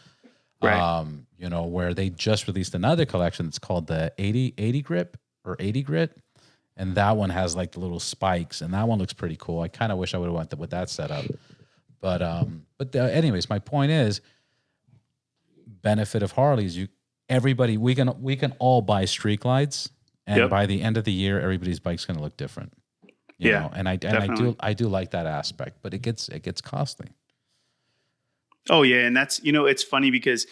Right. Where they just released another collection that's called the 80 grip or 80 grit. And that one has like the little spikes, and that one looks pretty cool. I kind of wish I would have went with that setup. But anyways, my point is, benefit of Harleys, we can all buy Street Glides, and by the end of the year, everybody's bike's going to look different. You know? And I do like that aspect, but it gets costly. Oh yeah, and that's it's funny because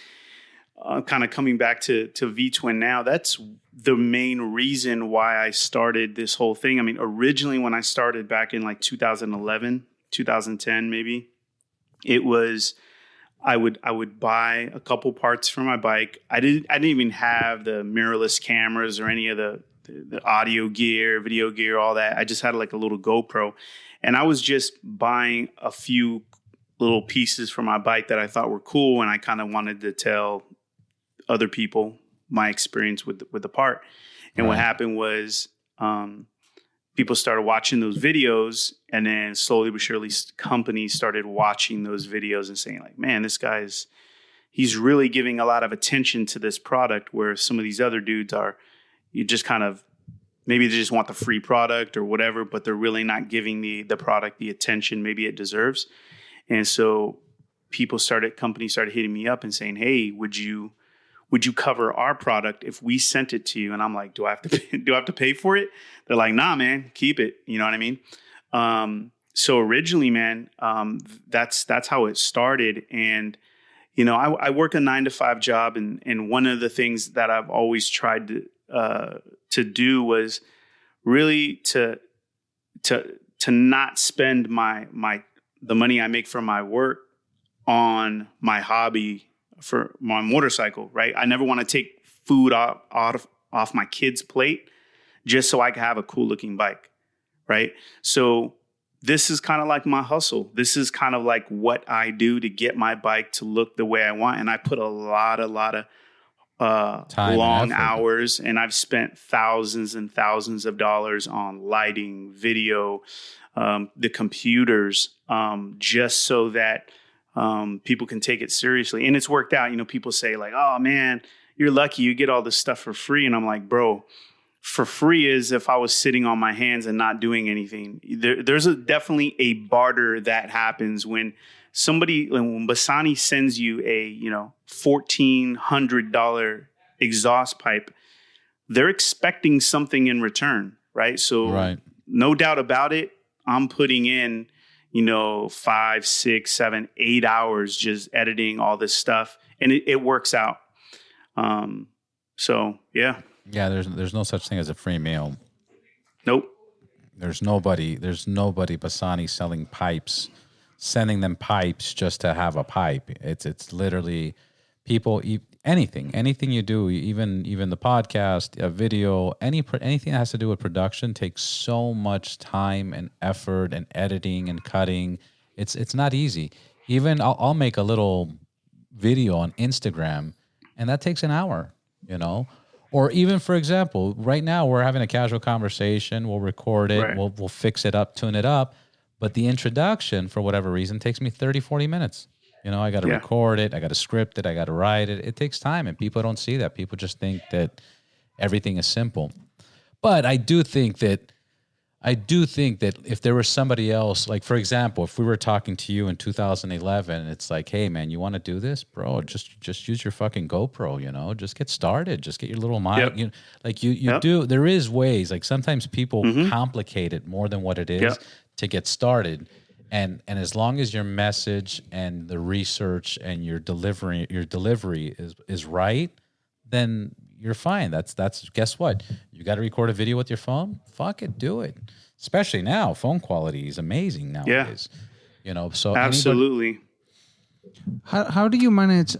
kind of coming back to VTwinNOW, that's the main reason why I started this whole thing. I mean, originally when I started back in like 2011, 2010 maybe, it was I would buy a couple parts for my bike. I didn't even have the mirrorless cameras or any of the audio gear, video gear, all that. I just had like a little GoPro, and I was just buying a few little pieces for my bike that I thought were cool, and I kind of wanted to tell other people my experience with the part. And what happened was people started watching those videos, and then slowly but surely companies started watching those videos and saying like, man, this guy's, he's really giving a lot of attention to this product, where some of these other dudes are, you just kind of, maybe they just want the free product or whatever, but they're really not giving the product the attention maybe it deserves. And so companies started hitting me up and saying, hey, would you cover our product if we sent it to you? And I'm like, do I have to pay for it? They're like, nah, man, keep it. You know what I mean? So originally, man, that's how it started. And, I work a 9-to-5 job. And one of the things that I've always tried to do was really to not spend the money I make from my work on my hobby for my motorcycle, right? I never want to take food off my kid's plate just so I can have a cool looking bike, right? So this is kind of like my hustle. This is kind of like what I do to get my bike to look the way I want. And I put a lot of long hours, and I've spent thousands and thousands of dollars on lighting, video, the computers, just so that people can take it seriously. And it's worked out. People say like, oh man, you're lucky you get all this stuff for free. And I'm like, bro, for free is if I was sitting on my hands and not doing anything. There's definitely a barter that happens when Bassani sends you a, $1,400 exhaust pipe. They're expecting something in return, right? So no doubt about it, I'm putting in, 5, 6, 7, 8 hours just editing all this stuff, and it works out. So yeah. Yeah, there's no such thing as a free meal. Nope. There's nobody Bassani selling pipes, sending them pipes just to have a pipe. It's literally people eat anything you do, even the podcast, a video, anything that has to do with production takes so much time and effort and editing and cutting. It's not easy. Even I'll make a little video on Instagram, and that takes an hour, Or even, for example, right now we're having a casual conversation. We'll record it. Right. We'll fix it up, tune it up. But the introduction, for whatever reason, takes me 30, 40 minutes. I got to record it. I got to script it. I got to write it. It takes time, and people don't see that. People just think that everything is simple. But I do think that if there was somebody else, like, for example, if we were talking to you in 2011, it's like, hey, man, you want to do this, bro? Just use your fucking GoPro, just get started. Just get your little mic. Yep. Do. There is ways. Like, sometimes people complicate it more than what it is to get started. And as long as your message and the research and your delivery is right, then you're fine. That's guess what? You got to record a video with your phone? Fuck it, do it. Especially now, phone quality is amazing nowadays. So absolutely. How do you manage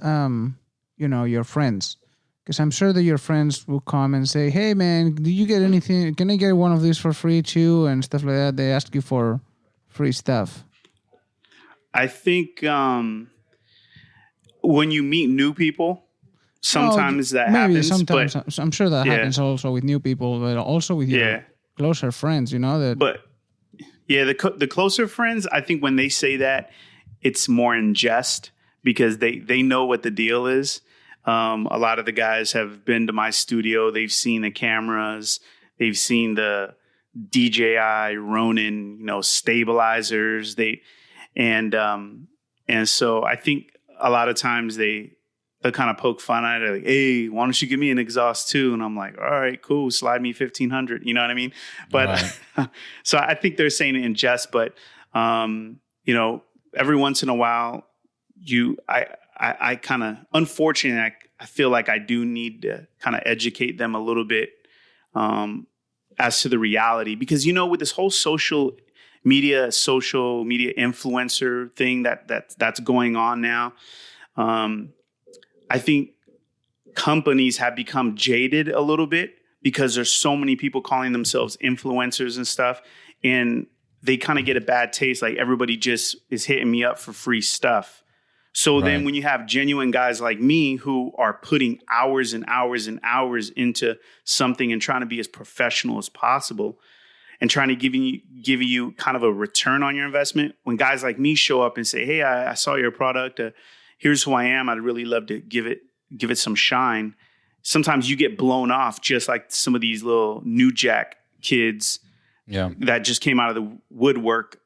your friends? Because I'm sure that your friends will come and say, "Hey man, do you get anything? Can I get one of these for free too?" and stuff like that. They ask you for free stuff. I think when you meet new people, sometimes that happens. Sometimes, but I'm sure that happens also with new people, but also with your closer friends. But the closer friends, I think when they say that, it's more in jest because they know what the deal is. A lot of the guys have been to my studio. They've seen the cameras. They've seen the DJI Ronin, stabilizers. And so I think a lot of times they'll kind of poke fun at it, like, hey, why don't you give me an exhaust too? And I'm like, all right, cool, slide me 1,500. You know what I mean? But so I think they're saying it in jest, but every once in a while, I kind of, unfortunately, I feel like I do need to kind of educate them a little bit as to the reality, because with this whole social media influencer thing that's going on now, I think companies have become jaded a little bit because there's so many people calling themselves influencers and stuff, and they kind of get a bad taste. Like, everybody just is hitting me up for free stuff. So then when you have genuine guys like me who are putting hours and hours and hours into something and trying to be as professional as possible and trying to give you kind of a return on your investment, when guys like me show up and say, hey, I saw your product, here's who I am, I'd really love to give it some shine. Sometimes you get blown off, just like some of these little new jack kids that just came out of the woodwork,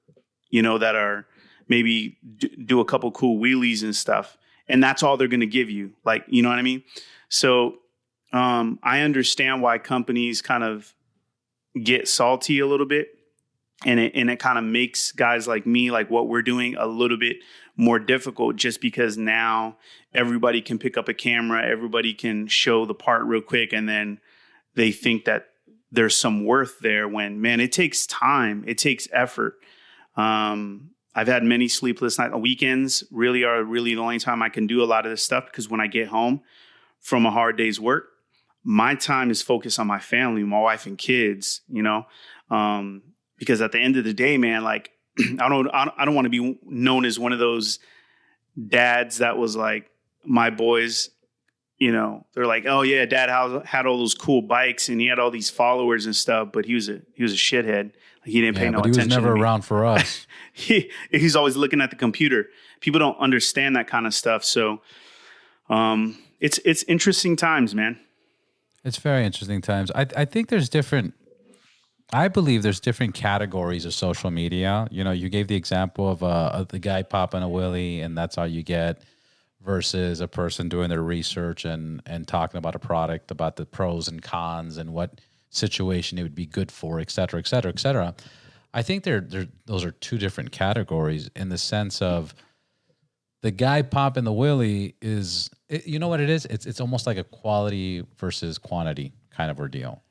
that are maybe do a couple cool wheelies and stuff. And that's all they're going to give you. Like, you know what I mean? So I understand why companies kind of get salty a little bit. And it kind of makes guys like me, like what we're doing, a little bit more difficult, just because now everybody can pick up a camera, everybody can show the part real quick, and then they think that there's some worth there when, man, it takes time, it takes effort. I've had many sleepless nights. Weekends really are the only time I can do a lot of this stuff, because when I get home from a hard day's work, my time is focused on my family, my wife and kids, because at the end of the day, man, like, I don't want to be known as one of those dads that was like, my boys, they're like, oh yeah, dad had all those cool bikes and he had all these followers and stuff, but he was a shithead. Like, he didn't pay no attention. He was never around for us. He's always looking at the computer. People don't understand that kind of stuff. So it's interesting times, man. It's very interesting times. I think there's different. I believe there's different categories of social media. You know, you gave the example of the guy popping a willy, and that's all you get, versus a person doing their research and talking about a product, about the pros and cons, and what situation it would be good for, et cetera, et cetera, et cetera. I think those are two different categories in the sense of the guy popping the willy is, you know what it is? It's almost like a quality versus quantity kind of ordeal.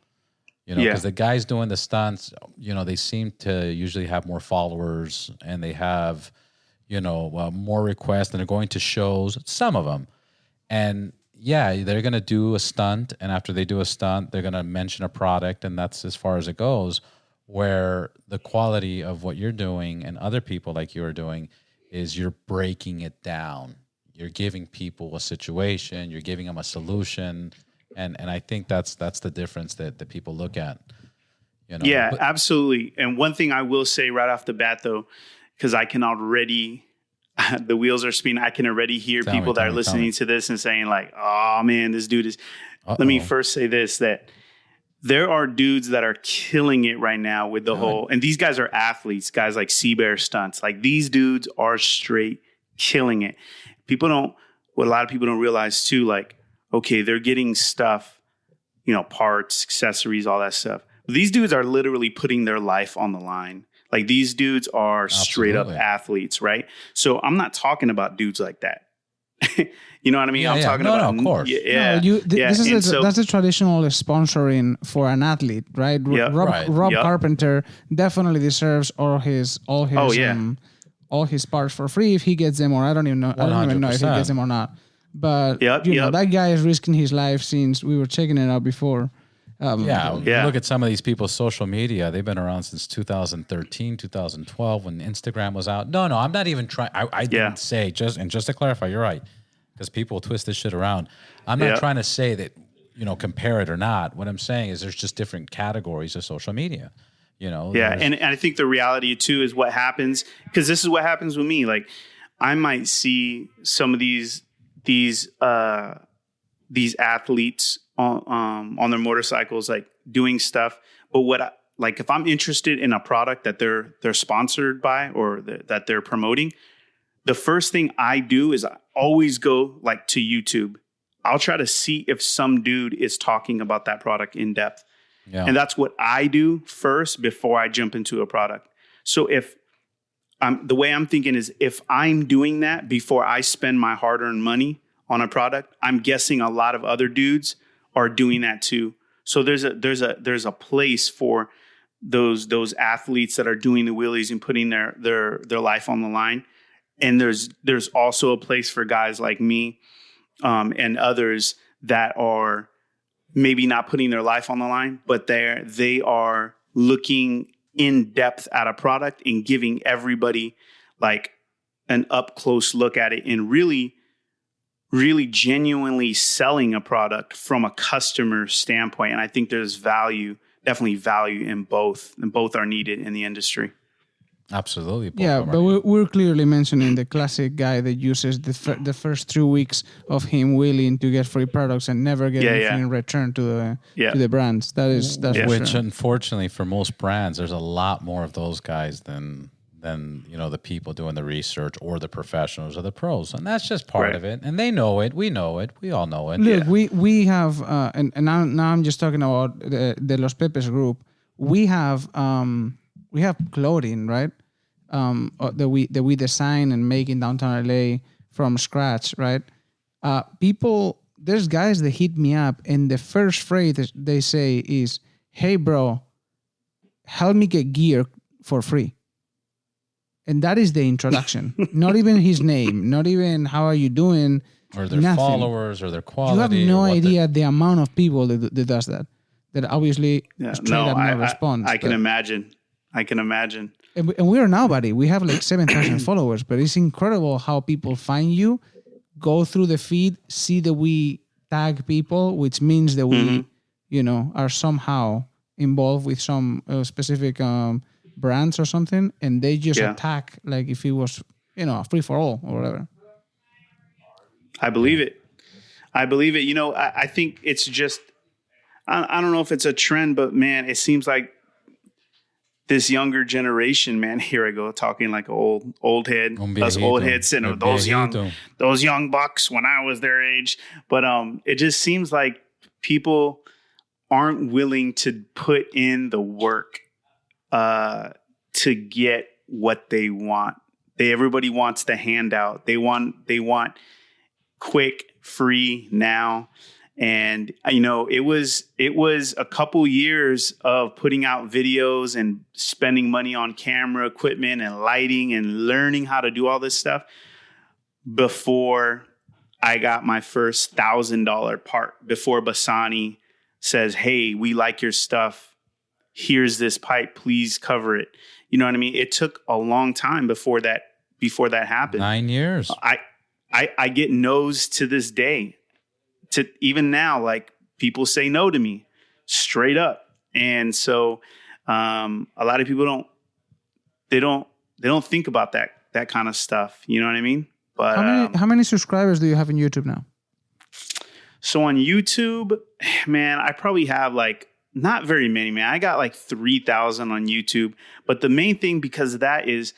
You know, because the guys doing the stunts, you know, they seem to usually have more followers and they have, you know, more requests and they're going to shows, some of them. And yeah, they're going to do a stunt. And after they do a stunt, they're going to mention a product. And that's as far as it goes, where the quality of what you're doing and other people like you are doing is you're breaking it down. You're giving people a situation, you're giving them a solution. And I think that's the difference that people look at. You know? Yeah, absolutely. And one thing I will say right off the bat, though, because I can already, the wheels are spinning. I can already hear people that are listening to this and saying like, oh man, this dude is, let me first say this, that there are dudes that are killing it right now with the whole, and these guys are athletes, guys like Sea Bear Stunts. Like these dudes are straight killing it. What a lot of people don't realize too, like, okay, they're getting stuff, you know, parts, accessories, all that stuff. These dudes are literally putting their life on the line. Like these dudes are straight up athletes, right? So I'm not talking about dudes like that. You know what I mean? I'm talking about, of course. That's the traditional sponsoring for an athlete, right? Rob Carpenter definitely deserves all his parts for free if he gets them, or I don't even know if he gets them or not. But you know, that guy is risking his life since we were checking it out before. Look at some of these people's social media. They've been around since 2013, 2012 when Instagram was out. No, I'm not even trying. I didn't say, just to clarify, you're right, because people twist this shit around. I'm not trying to say that, you know, compare it or not. What I'm saying is there's just different categories of social media. You know, and I think the reality too is what happens, because this is what happens with me. Like I might see some of these athletes on their motorcycles, like doing stuff. But if I'm interested in a product that they're sponsored by or that they're promoting, the first thing I do is I always go like to YouTube. I'll try to see if some dude is talking about that product in depth. Yeah. And that's what I do first before I jump into a product. So the way I'm thinking is if I'm doing that before I spend my hard-earned money on a product, I'm guessing a lot of other dudes are doing that too. So there's a place for those athletes that are doing the wheelies and putting their life on the line. And there's also a place for guys like me and others that are maybe not putting their life on the line, but they are looking in depth at a product and giving everybody like an up close look at it and really, really genuinely selling a product from a customer standpoint. And I think there's definitely value in both, and both are needed in the industry. Absolutely. But we're clearly mentioning the classic guy that uses the first 2 weeks of him willing to get free products and never get anything in return to the brands. That's which sure. Unfortunately for most brands, there's a lot more of those guys than you know, the people doing the research or the professionals or the pros, and that's just part of it. And they know it. We know it. We all know it. Look, we have and now I'm just talking about the Los Pepes group. We have clothing, right? That we design and make in downtown LA from scratch, right? There's guys that hit me up and the first phrase that they say is, "Hey bro, help me get gear for free." And that is the introduction. Not even his name, not even how are you doing, or their followers or their quality. You have no idea the amount of people that does that obviously straight up no response. I can imagine. And we are nobody. We have like 7,000 followers, but it's incredible how people find you, go through the feed, see that we tag people, which means that we, you know, are somehow involved with some specific brands or something, and they just attack like if it was, you know, a free for all or whatever. I believe it. You know, I think it's just I don't know if it's a trend, but man, it seems like this younger generation, man, here I go talking like old head, us old heads sitting those young bucks when I was their age. But it just seems like people aren't willing to put in the work to get what they want. Everybody wants the handout. They want quick, free now. And, it was a couple years of putting out videos and spending money on camera equipment and lighting and learning how to do all this stuff before I got my first $1,000 part, before Bassani says, hey, we like your stuff. Here's this pipe. Please cover it. You know what I mean? It took a long time before that happened. 9 years. I get no's to this day. To even now, like, people say no to me straight up. And so a lot of people don't think about that kind of stuff. You know what I mean? But how many subscribers do you have in YouTube now? So on YouTube, man, I probably have like not very many, man. I got like 3,000 on YouTube. But the main thing because of that is,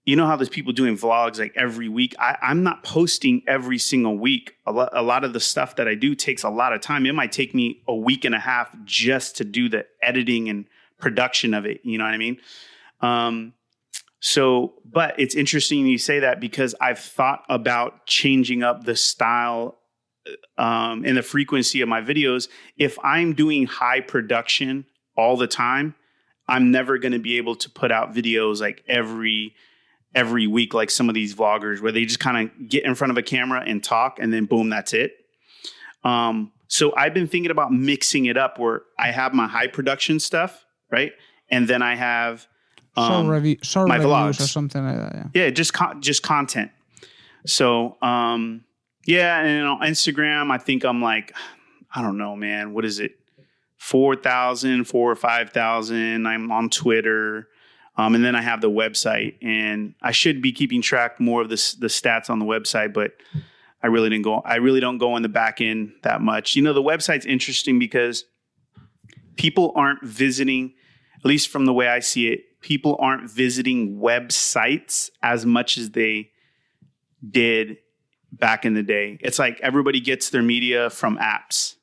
you know how there's people doing vlogs like every week. I'm not posting every single week. A lot of the stuff that I do takes a lot of time. It might take me a week and a half just to do the editing and production of it. You know what I mean? But it's interesting you say that because I've thought about changing up the style and the frequency of my videos. If I'm doing high production all the time, I'm never going to be able to put out videos like every week, like some of these vloggers where they just kind of get in front of a camera and talk and then boom, that's it. So I've been thinking about mixing it up where I have my high production stuff, right? And then I have short my reviews vlogs or something like that. Yeah, just content. So, yeah. And on Instagram, I think I'm like, I don't know, man. What is it? 4,000 or 5,000. I'm on Twitter. And then I have the website, and I should be keeping track more of the stats on the website, but I really don't go in the back end that much. You know, the website's interesting because people aren't visiting, at least from the way I see it, people aren't visiting websites as much as they did back in the day. It's like everybody gets their media from apps.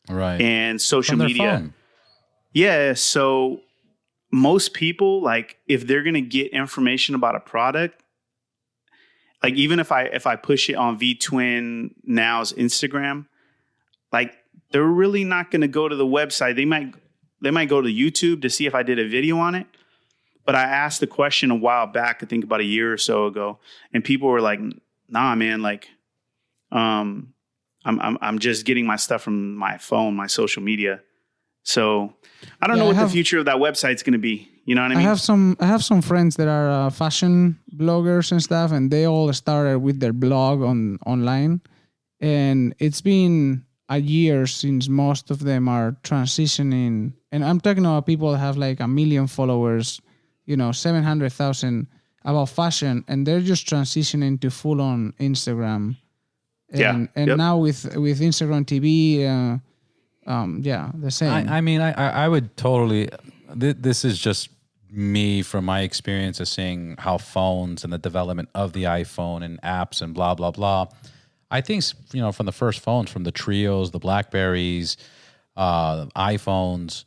Right. And social media. Phone. Yeah. So most people, like, if they're going to get information about a product, like even if I push it on VTwinNOW's Instagram, like they're really not going to go to the website. They might go to YouTube to see if I did a video on it. But I asked the question a while back, I think about a year or so ago, and people were like, nah, man, like, I'm just getting my stuff from my phone, my social media. So I don't know what the future of that website's going to be. You know what I mean? I have some friends that are fashion bloggers and stuff, and they all started with their blog online. And it's been a year since most of them are transitioning. And I'm talking about people that have like 1 million followers, 700,000 about fashion, and they're just transitioning to full on Instagram. And now with Instagram TV, the same. I mean, I would totally. This is just me from my experience of seeing how phones and the development of the iPhone and apps and blah blah blah. I think from the first phones, from the Trios, the Blackberries, iPhones.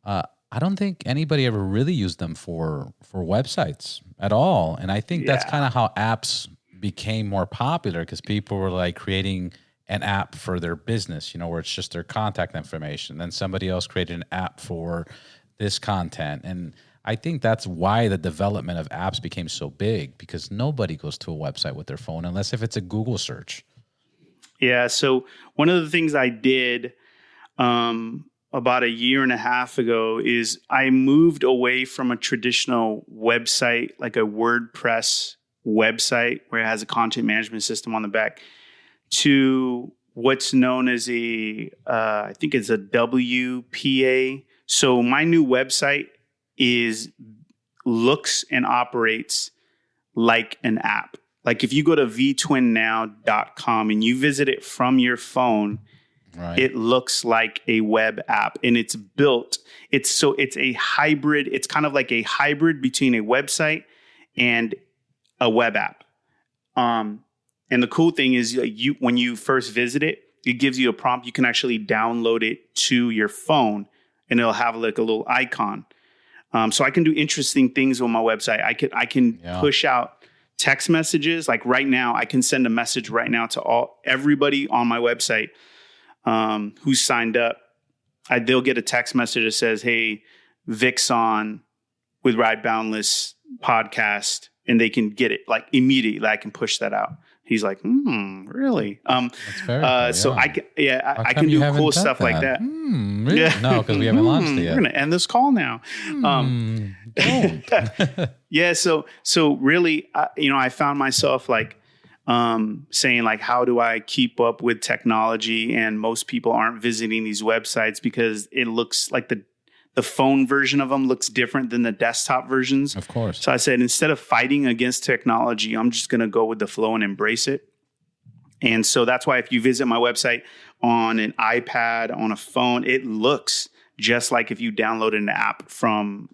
I don't think anybody ever really used them for websites at all, and I think that's kind of how apps became more popular because people were like creating an app for their business, where it's just their contact information. Then somebody else created an app for this content. And I think that's why the development of apps became so big, because nobody goes to a website with their phone unless if it's a Google search. Yeah. So one of the things I did about a year and a half ago is I moved away from a traditional website, like a WordPress website where it has a content management system on the back, to what's known as I think it's a WPA. So my new website looks and operates like an app. Like if you go to VTwinNOW.com and you visit it from your phone, Right. It looks like a web app, and it's built. It's a hybrid. It's kind of like a hybrid between a website and a web app. And the cool thing is, when you first visit it, it gives you a prompt. You can actually download it to your phone, and it'll have like a little icon. So I can do interesting things on my website. I can push out text messages. Like right now, I can send a message right now to everybody on my website who's signed up. They'll get a text message that says, "Hey, Vic's on with Ride Boundless podcast," and they can get it like immediately. I can push that out. He's like, really? That's very cool, So I can do cool stuff like that. Really? Yeah. No, because we haven't launched it yet. We're gonna end this call now. Don't. Yeah. So really, I found myself like saying like, how do I keep up with technology? And most people aren't visiting these websites because it looks like the phone version of them looks different than the desktop versions. Of course. So I said, instead of fighting against technology, I'm just going to go with the flow and embrace it. And so that's why if you visit my website on an iPad, on a phone, it looks just like if you downloaded an app from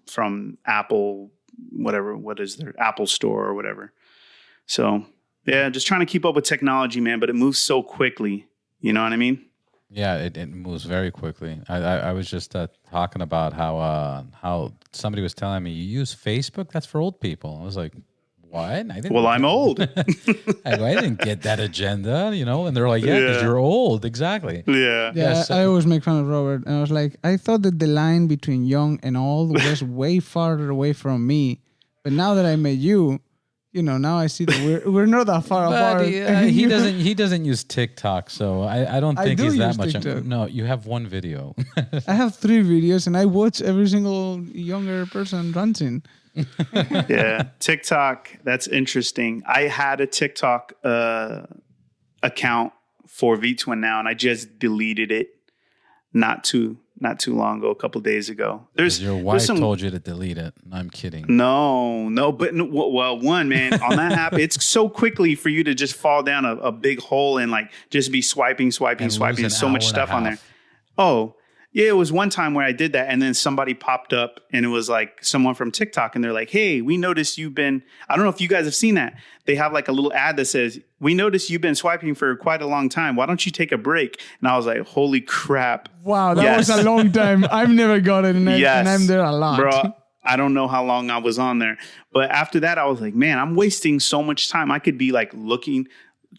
Apple, what is their Apple Store or whatever. So yeah, just trying to keep up with technology, man, but it moves so quickly. You know what I mean? Yeah, it moves very quickly. I was just talking about how somebody was telling me, you use Facebook? That's for old people. I was like, what? I'm old. I didn't get that agenda, and they're like, yeah, because you're old. Exactly. Yeah. Yeah, I always make fun of Robert. And I was like, I thought that the line between young and old was way farther away from me. But now that I met you, now I see that we're not that far apart. He doesn't use TikTok, so I don't think he's that much. No, you have one video. I have 3 videos, and I watch every single younger person ranting. Yeah, TikTok. That's interesting. I had a TikTok account for VTwinNOW, and I just deleted it not too long ago, a couple of days ago. Your wife told you to delete it. I'm kidding. No, but one, man, on that app, it's so quickly for you to just fall down a big hole and like just be swiping. There's so much stuff on there. Oh, yeah, it was one time where I did that, and then somebody popped up, and it was like someone from TikTok, and they're like, "Hey, we noticed you've been." I don't know if you guys have seen that. They have like a little ad that says, "We noticed you've been swiping for quite a long time. Why don't you take a break?" And I was like, "Holy crap!" Wow, that was a long time. I've never got it, and I'm there a lot, bro. I don't know how long I was on there, but after that, I was like, "Man, I'm wasting so much time. I could be like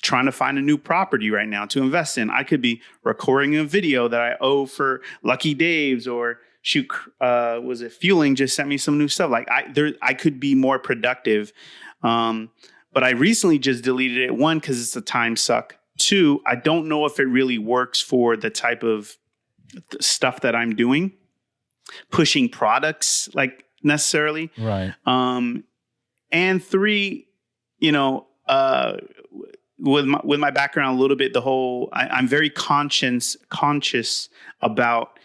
trying to find a new property right now to invest in. I could be recording a video that I owe for Lucky Dave's, or shoot, was it Fueling just sent me some new stuff. Like I could be more productive. But I recently just deleted it. 1, because it's a time suck. 2, I don't know if it really works for the type of stuff that I'm doing, pushing products like necessarily. Right. And 3, with my background a little bit, I'm very conscious about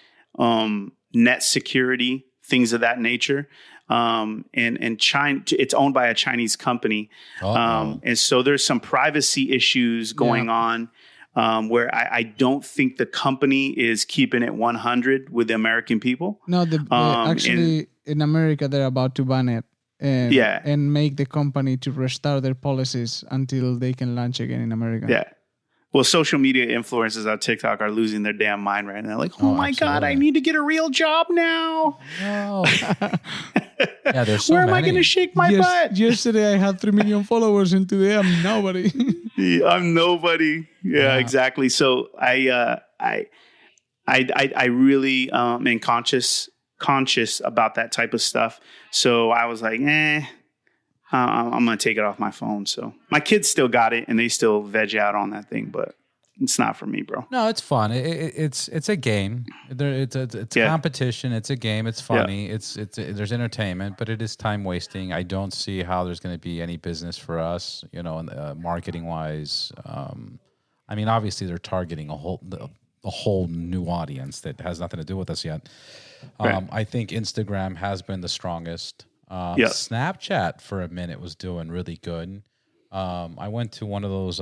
net security, things of that nature. And China, it's owned by a Chinese company. And so there's some privacy issues going on where I don't think the company is keeping it 100 with the American people. No, actually in America, they're about to ban it. And make the company to restart their policies until they can launch again in America. Yeah. Well, social media influencers on TikTok are losing their damn mind right now. Like, oh my God, I need to get a real job now. No. Yeah, there's so Where am many. I going to shake my butt? Yesterday, I had 3 million followers, and today I'm nobody. I'm nobody. Yeah, exactly. So I really am conscious about that type of stuff. So I was like, I'm going to take it off my phone. So my kids still got it, and they still veg out on that thing, but it's not for me, bro. No, it's fun. It's a game. It's competition. It's a game. It's funny. Yeah. There's entertainment, but it is time wasting. I don't see how there's going to be any business for us, marketing wise. I mean, obviously they're targeting a whole new audience that has nothing to do with us yet. Right. I think Instagram has been the strongest. Snapchat for a minute was doing really good. I went to one of those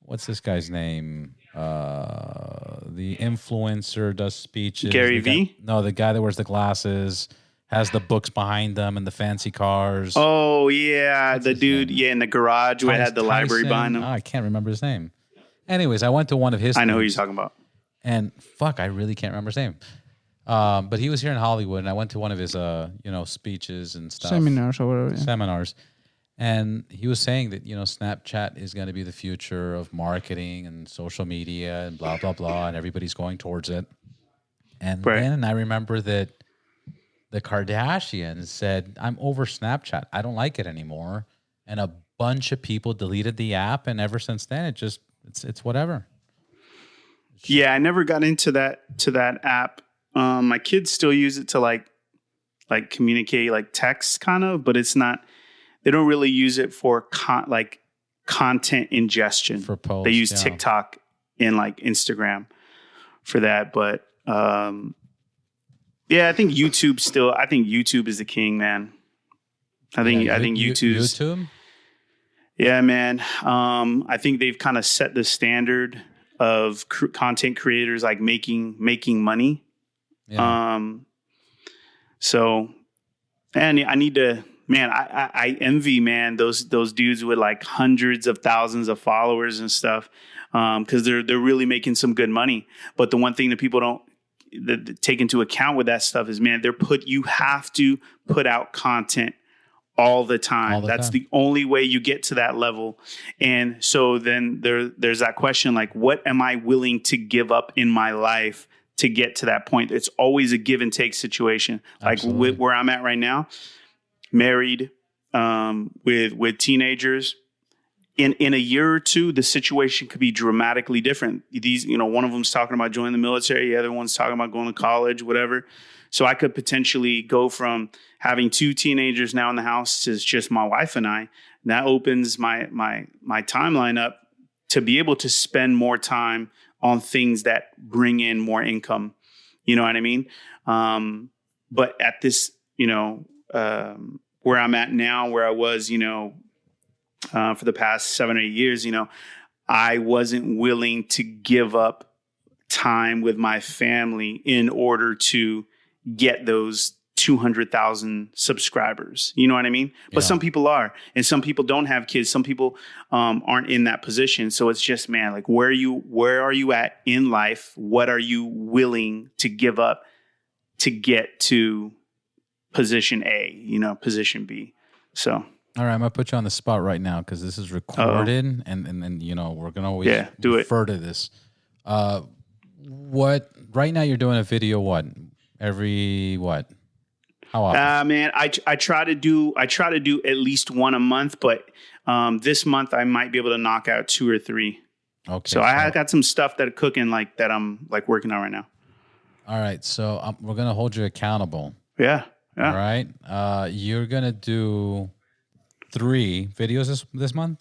what's this guy's name? The influencer does speeches. Gary Vee? No, the guy that wears the glasses, has the books behind them and the fancy cars. Oh, yeah. The dude, in the garage where it had the library behind him. Oh, I can't remember his name. Anyways, I went to one of his. I know who you're talking about. And I really can't remember his name. But he was here in Hollywood, and I went to one of his, speeches and stuff. Seminars or whatever. Yeah. Seminars. And he was saying that, Snapchat is going to be the future of marketing and social media and blah, blah, blah, and everybody's going towards it. And then I remember that the Kardashians said, I'm over Snapchat. I don't like it anymore. And a bunch of people deleted the app, and ever since then, it's whatever. Yeah, I never got into that app. My kids still use it to like communicate, like text kind of, but it's not. They don't really use it for content ingestion. For posts, they use TikTok and like Instagram for that. But I think YouTube I think YouTube is the king, man. I think YouTube's. YouTube? Yeah, man. I think they've kind of set the standard of content creators like making money. Yeah. So, and I need to, man, I envy, man, those dudes with like hundreds of thousands of followers and stuff. Cause they're really making some good money. But the one thing that people don't take into account with that stuff is, man, you have to put out content all the time. That's the only way you get to that level. And so then there's that question, like, what am I willing to give up in my life to get to that point? It's always a give and take situation. Absolutely. Like where I'm at right now, married, with teenagers. In a year or two, the situation could be dramatically different. These, one of them's talking about joining the military, the other one's talking about going to college, whatever. So I could potentially go from having 2 teenagers now in the house to just my wife and I. And that opens my timeline up to be able to spend more time on things that bring in more income. You know what I mean? But at this, where I'm at now, where I was, for the past 7 or 8 years, I wasn't willing to give up time with my family in order to get those 200,000 subscribers. You know what I mean? But some people are, and some people don't have kids. Some people aren't in that position. So it's just, man, like, where are you at in life? What are you willing to give up to get to position A, position B? So. All right, I'm going to put you on the spot right now because this is recorded, and we're going to always refer to this. Right now you're doing a video, every what? How often? Man, I try to do at least one a month, but this month I might be able to knock out 2 or 3. Okay. So I got some stuff that are cooking that I'm working on right now. All right, so we're going to hold you accountable. Yeah. All right. You're going to do 3 videos this month?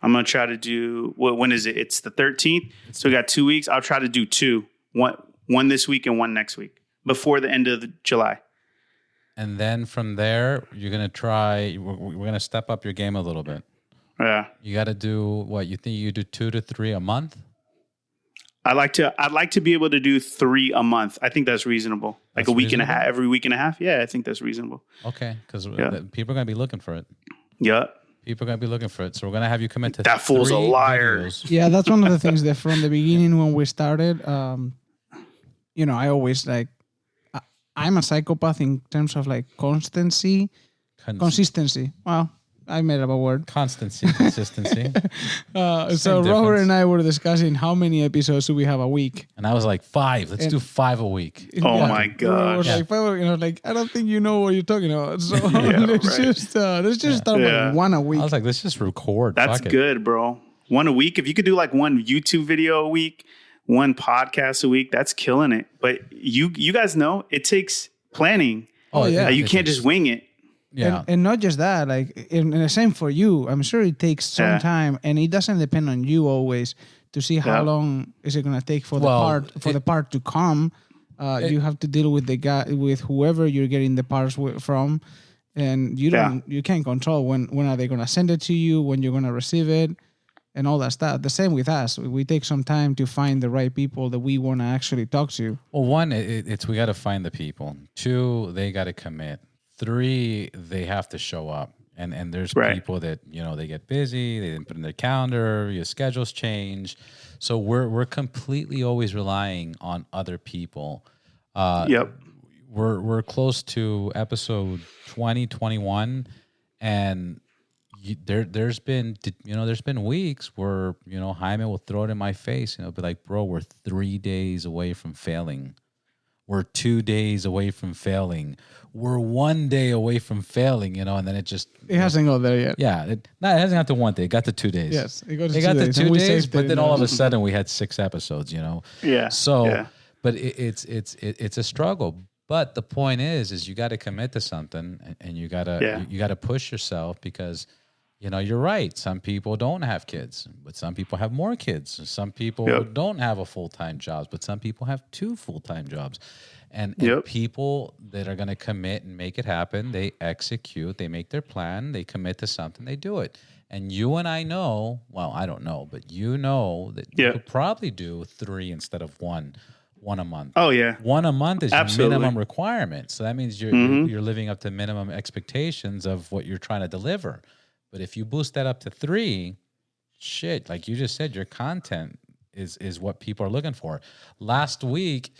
I'm going to try to do, when is it? It's the 13th. So we got 2 weeks. I'll try to do 2. One this week and one next week before the end of July. And then from there, you're going to try, we're going to step up your game a little bit. Yeah. You got to do you think you do 2 to 3 a month? I'd like to be able to do 3 a month. I think that's reasonable. Like a week and a half, every week and a half. Yeah, I think that's reasonable. Okay, because people are going to be looking for it. Yeah. People are going to be looking for it. So we're going to have you commit to that fool's a liar. Videos. Yeah, that's one of the things that from the beginning when we started, I always I'm a psychopath in terms of consistency. Well, I made up a word. Consistency. So Robert and I were discussing how many episodes do we have a week, and I was like 5. Let's do 5 a week. Oh my gosh! I don't think you know what you're talking about. So let's just start with 1 a week. I was like, let's just record. That's good, bro. 1 a week. If you could do 1 YouTube video a week, 1 podcast a week, that's killing it. But you guys know it takes planning. Oh yeah, you can't just wing it. Yeah. And not just that, and the same for you. I'm sure it takes some time, and it doesn't depend on you always to see how long is it going to take for the part to come. You have to deal with the guy, with whoever you're getting the parts from, and you can't control when are they going to send it to you, when you're going to receive it. and all that stuff. The same with us. We take some time to find the right people that we want to actually talk to. Well, one, it's we got to find the people. Two, they got to commit. Three, they have to show up. And there's people that, they get busy, they didn't put in their calendar, your schedules change. So we're completely always relying on other people. We're close to episode 20, 21, and there's been weeks where Jaime will throw it in my face and be like, bro, we're 3 days away from failing. We're 2 days away from failing. We're 1 day away from failing, and then it hasn't got there yet. Yeah, it hasn't got to 1 day. It got to 2 days. Yes, it got to 2 days, but then all of a sudden we had 6 episodes. Yeah. So, but it's a struggle. But the point is you got to commit to something, and you gotta push yourself because. You're right. Some people don't have kids, but some people have more kids. Some people don't have a full-time job, but some people have 2 full-time jobs. And people that are going to commit and make it happen, they execute, they make their plan, they commit to something, they do it. And you and I know, well, I don't know, but that you could probably do 3 instead of one a month. Oh, yeah. 1 a month is your minimum requirement. So that means you're living up to minimum expectations of what you're trying to deliver. But if you boost that up to 3, shit, like you just said, your content is what people are looking for. Last week,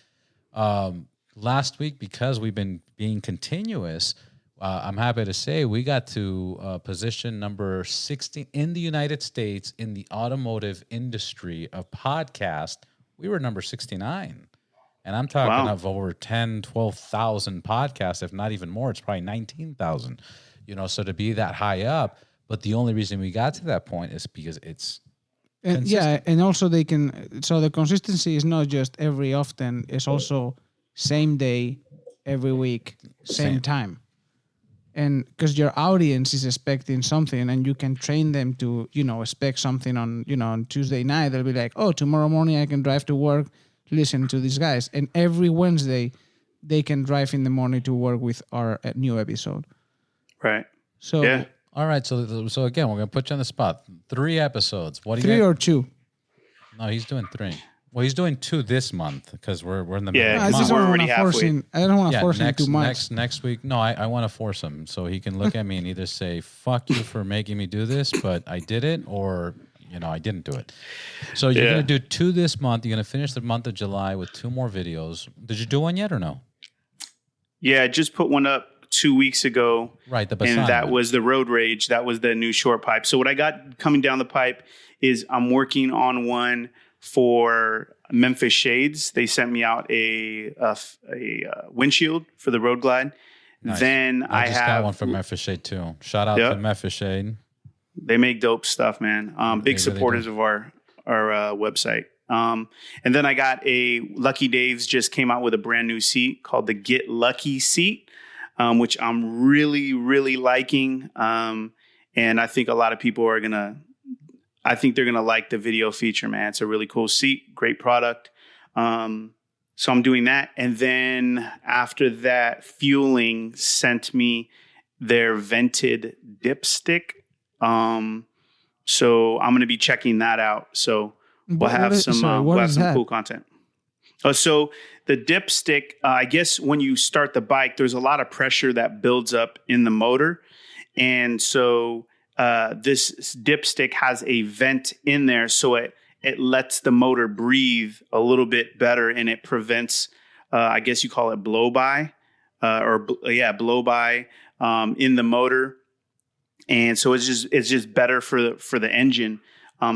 because we've been being continuous, I'm happy to say we got to position number 60 in the United States in the automotive industry of podcast. We were number 69. And I'm talking of over 10, 12,000 podcasts, if not even more. It's probably 19,000, so to be that high up. But the only reason we got to that point is because it's consistent. And also so the consistency is not just every often, it's also same day, every week, same time. And because your audience is expecting something and you can train them to, expect something on Tuesday night, they'll be like, oh, tomorrow morning I can drive to work, listen to these guys. And every Wednesday they can drive in the morning to work with our new episode. Right. So... Yeah. All right, so again, we're gonna put you on the spot. 3 episodes. What do you? 3 or 2? No, he's doing 3. Well, he's doing 2 this month because we're in the middle of the month. We're already halfway. I don't want to force him too much. Next week, no, I want to force him so he can look at me and either say "fuck you" for making me do this, but I did it, or I didn't do it. So you're gonna do 2 this month. You're gonna finish the month of July with 2 more videos. Did you do one yet or no? Yeah, I just put one up 2 weeks ago. Right, and that was the Road Rage. That was the new short pipe. So what I got coming down the pipe is I'm working on one for Memphis Shades. They sent me out a windshield for the Road Glide. Nice. Then I just have got one from Memphis Shade too. Shout out to Memphis Shade. They make dope stuff, man. Big supporters of our website. And then I got a Lucky Dave's just came out with a brand new seat called the Get Lucky seat. Which I'm really, really liking. And I think a lot of people are they're going to like the video feature, man. It's a really cool seat, great product. So I'm doing that. And then after that, Fueling sent me their vented dipstick. So I'm going to be checking that out. So we'll have some cool content. So the dipstick, I guess when you start the bike, there's a lot of pressure that builds up in the motor. And so this dipstick has a vent in there. So it lets the motor breathe a little bit better and it prevents, I guess you call it blow-by blow-by in the motor. And so it's just better for the engine.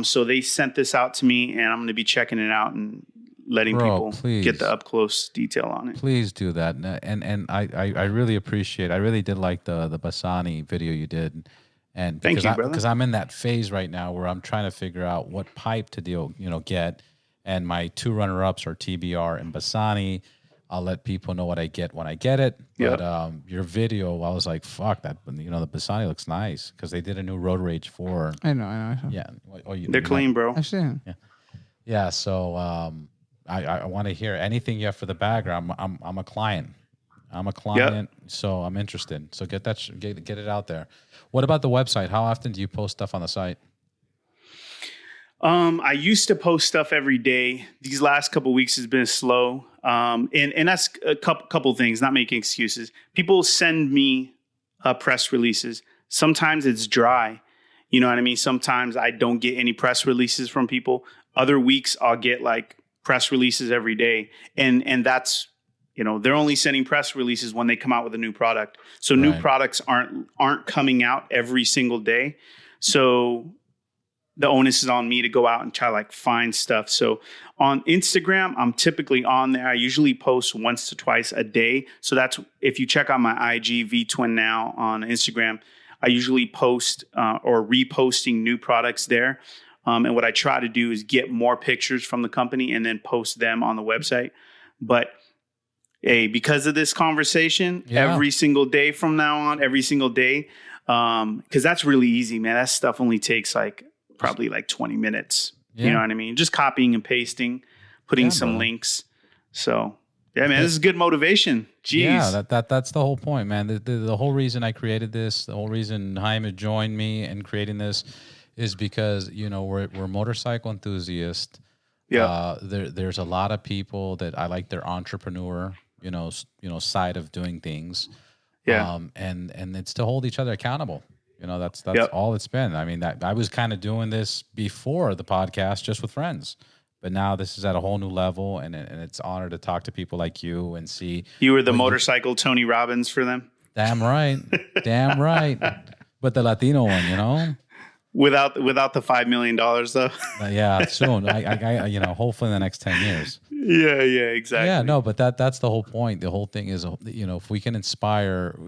So they sent this out to me and I'm going to be checking it out and letting people get the up close detail on it. Please do that. And I really appreciate, I really did like the Bassani video you did. And thank you, brother. Because I'm in that phase right now where I'm trying to figure out what pipe to get. And my 2 runner-ups are TBR and Bassani. I'll let people know what I get when I get it. But your video, I was like, fuck that. The Bassani looks nice because they did a new Road Rage 4. I know. Yeah. They're clean, bro. I've seen it. Yeah. So I want to hear anything you have for the bagger. I'm a client. So I'm interested. So get that, get it out there. What about the website? How often do you post stuff on the site? I used to post stuff every day. These last couple of weeks has been slow. And that's a couple things, not making excuses. People send me press releases. Sometimes it's dry. You know what I mean? Sometimes I don't get any press releases from people. Other weeks I'll get like press releases every day. And that's, they're only sending press releases when they come out with a new product. So new products aren't coming out every single day. So the onus is on me to go out and try to like find stuff. So on Instagram, I'm typically on there. I usually post once to twice a day. So that's, if you check out my IG, VTwinNOW on Instagram, I usually post or reposting new products there. And what I try to do is get more pictures from the company and then post them on the website. But hey, because of this conversation, every single day from now on, every single day, because that's really easy, man. That stuff only takes probably 20 minutes. Yeah. You know what I mean? Just copying and pasting, putting some links. So yeah, man, this is good motivation. Jeez. Yeah, that's the whole point, man. The whole reason I created this, the whole reason Jaime joined me in creating this is because, we're motorcycle enthusiasts. Yeah. There's a lot of people that I like their entrepreneur, side of doing things. Yeah. And it's to hold each other accountable. That's all it's been. I mean, I was kind of doing this before the podcast just with friends, but now this is at a whole new level, and it's an honor to talk to people like you and see. You were the motorcycle Tony Robbins for them. Damn right. Damn right. But the Latino one, Without the $5 million though. Yeah, soon. I hopefully in the next 10 years. Yeah, exactly. Yeah, no, but that's the whole point. The whole thing is, if we can inspire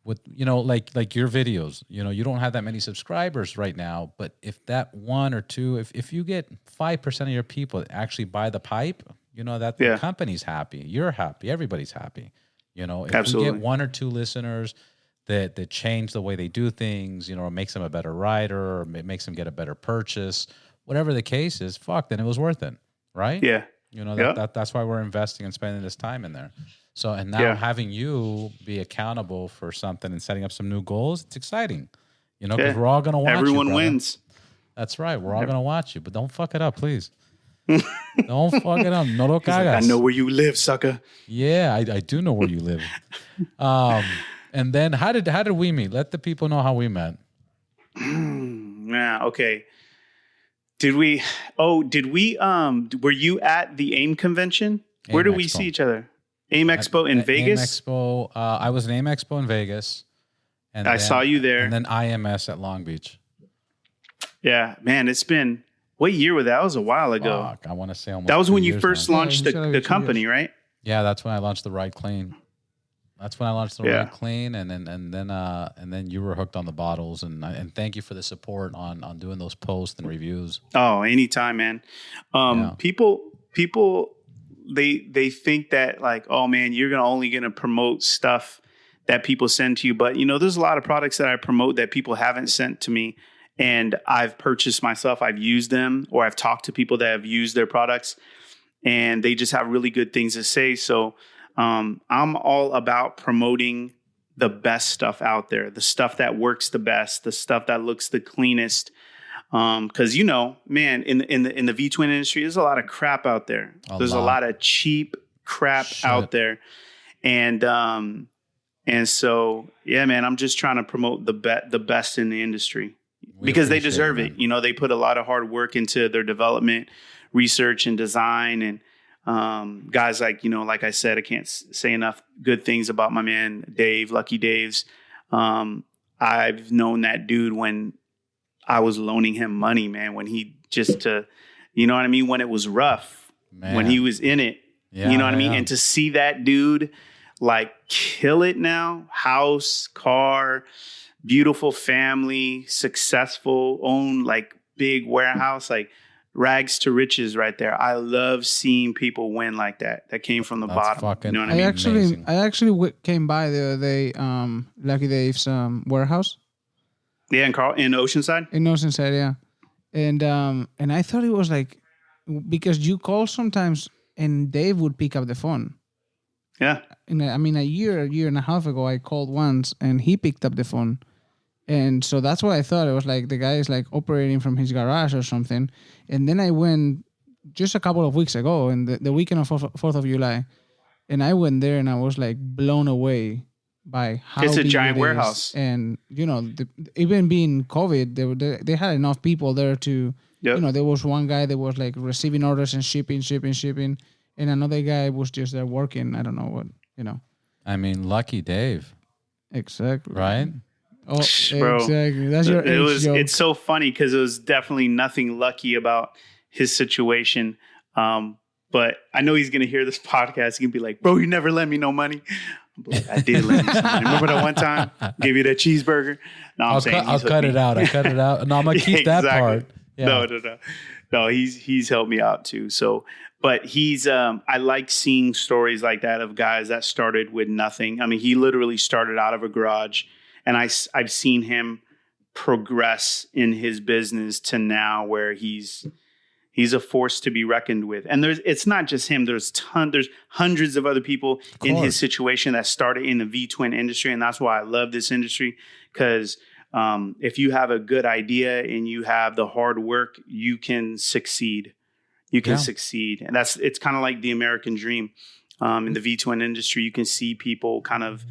with, like your videos, you don't have that many subscribers right now, but if that one or two, if you get 5% of your people that actually buy the pipe, that the company's happy, you're happy, everybody's happy. If Absolutely. we get one or two listeners that change the way they do things, or makes them a better rider, or makes them get a better purchase, whatever the case is, then it was worth it, right? Yeah. That's why we're investing and spending this time in there. So, and now having you be accountable for something and setting up some new goals, it's exciting, because we're all going to watch Everyone you, wins. That's right. We're all going to watch you, but don't fuck it up, please. Don't fuck it up. No lo cagas. I know where you live, sucker. Yeah, I do know where you live. And then how did we meet? Let the people know how we met. Yeah. Okay. Were you at the AIM convention? Where did we see each other? AIM Expo in Vegas? AIM Expo. I was in AIM Expo in Vegas. And I saw you there. And then IMS at Long Beach. Yeah, man, it's been, what year was that? That was a while ago. Fuck, I want to say almost. That was when you first launched the company, right? Yeah, that's when I launched the Ride Clean. Ride Clean, and then you were hooked on the bottles, and thank you for the support on doing those posts and reviews. Oh, anytime, man. People they think that like, oh man, you're only gonna promote stuff that people send to you, but there's a lot of products that I promote that people haven't sent to me, and I've purchased myself. I've used them, or I've talked to people that have used their products, and they just have really good things to say. So I'm all about promoting the best stuff out there, the stuff that works the best, the stuff that looks the cleanest. Because man, in the V-twin industry, there's a lot of crap out there. There's a lot of cheap crap out there, and so yeah, man, I'm just trying to promote the best in the industry because they deserve it. They put a lot of hard work into their development, research, and design, and guys like I said, I can't say enough good things about my man Dave, Lucky Dave's. I've known that dude when I was loaning him money, man, when he you know what I mean? When it was rough, man. When he was in it, you know what I mean? And to see that dude like kill it now, house, car, beautiful family, successful, own like big warehouse, like rags to riches right there. I love seeing people win like that. That came from the bottom. You know what I mean? I actually came by the other day, Lucky Dave's warehouse. Yeah, in Oceanside? In Oceanside, yeah. And I thought it was like, because you call sometimes and Dave would pick up the phone. Yeah. And a year and a half ago, I called once and he picked up the phone. And so that's what I thought. It was like the guy is like operating from his garage or something. And then I went just a couple of weeks ago, in the weekend of 4th of July, and I went there and I was like blown away by how it's a big giant it is. warehouse. And even being COVID, they had enough people there to. Yep. There was one guy that was like receiving orders and shipping, and another guy was just there working. I don't know what. I mean, lucky Dave. Exactly. Right. Oh, Bro, exactly. That's your age joke. It's so funny because it was definitely nothing lucky about his situation. But I know he's gonna hear this podcast. He's gonna be like, "Bro, you never lent me no money." I'm like, I did lend you some money. Remember that one time? Gave you that cheeseburger? No, I'll cut it out. I cut it out. No, I'm gonna keep that part. Yeah. No. He's helped me out too. So, but he's I like seeing stories like that of guys that started with nothing. I mean, he literally started out of a garage, and I've seen him progress in his business to now where he's a force to be reckoned with. And it's not just him. There's hundreds of other people in his situation that started in the VTwin industry, and that's why I love this industry because. If you have a good idea and you have the hard work, you can succeed. You can succeed. And it's kind of like the American dream. In the VTwin industry, you can see people kind of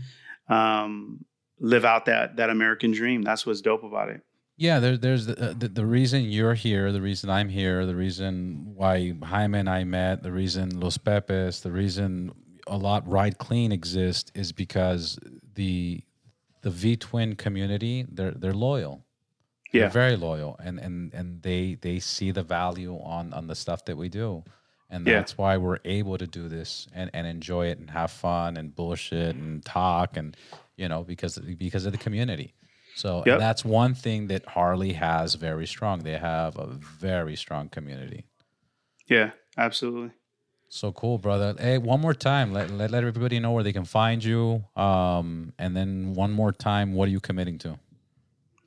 live out that American dream. That's what's dope about it. Yeah, there's the reason you're here, the reason I'm here, the reason why Jaime and I met, the reason Los Pepes, the reason a lot Ride Clean exists is because the VTwin community, they're loyal. Yeah. They're very loyal, and they see the value on the stuff that we do, and that's why we're able to do this and enjoy it and have fun and bullshit and talk and because of the community. So and that's one thing that Harley has very strong. They have a very strong community. Yeah, absolutely. So cool, brother. Hey, one more time, let everybody know where they can find you. And then one more time, what are you committing to?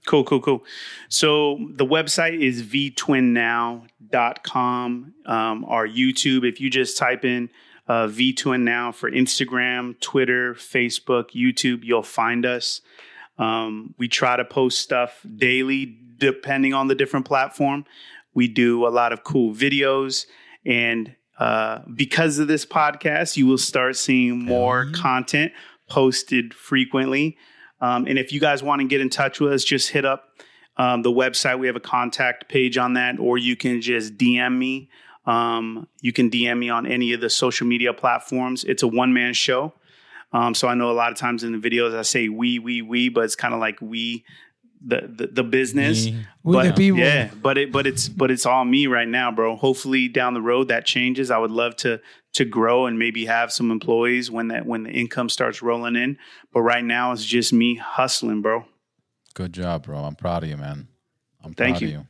Cool. So the website is VTwinNOW.com. Our YouTube, if you just type in VTwinNOW for Instagram, Twitter, Facebook, YouTube, you'll find us. We try to post stuff daily, depending on the different platform. We do a lot of cool videos, and because of this podcast, you will start seeing more content posted frequently. And if you guys want to get in touch with us, just hit up the website. We have a contact page on that, or you can just DM me. You can DM me on any of the social media platforms. It's a one-man show. So I know a lot of times in the videos I say we, but it's kind of like we, the business, but the people. Yeah, but it's all me right now, bro. Hopefully down the road that changes. I would love to grow and maybe have some employees when the income starts rolling in. But right now it's just me hustling, bro. Good job, bro. I'm proud of you, man. Thank you.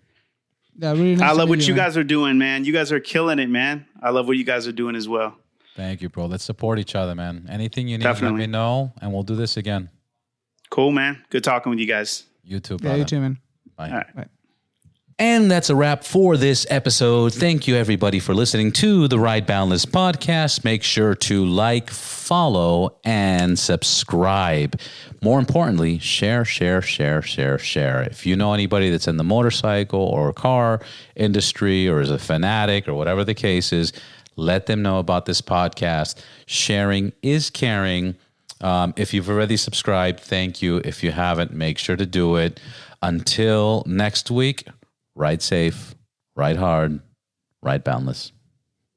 Yeah, really nice I love what you guys are doing, man. You guys are killing it, man. I love what you guys are doing as well. Thank you, bro. Let's support each other, man. Anything you need, Definitely. let me know, and we'll do this again. Cool, man. Good talking with you guys. You too, brother. Yeah, you too, man. Bye. All right. Bye. And that's a wrap for this episode. Thank you, everybody, for listening to the Ride Boundless podcast. Make sure to like, follow, and subscribe. More importantly, share. If you know anybody that's in the motorcycle or car industry or is a fanatic or whatever the case is, let them know about this podcast. Sharing is caring. If you've already subscribed, thank you. If you haven't, make sure to do it. Until next week, ride safe, ride hard, ride boundless.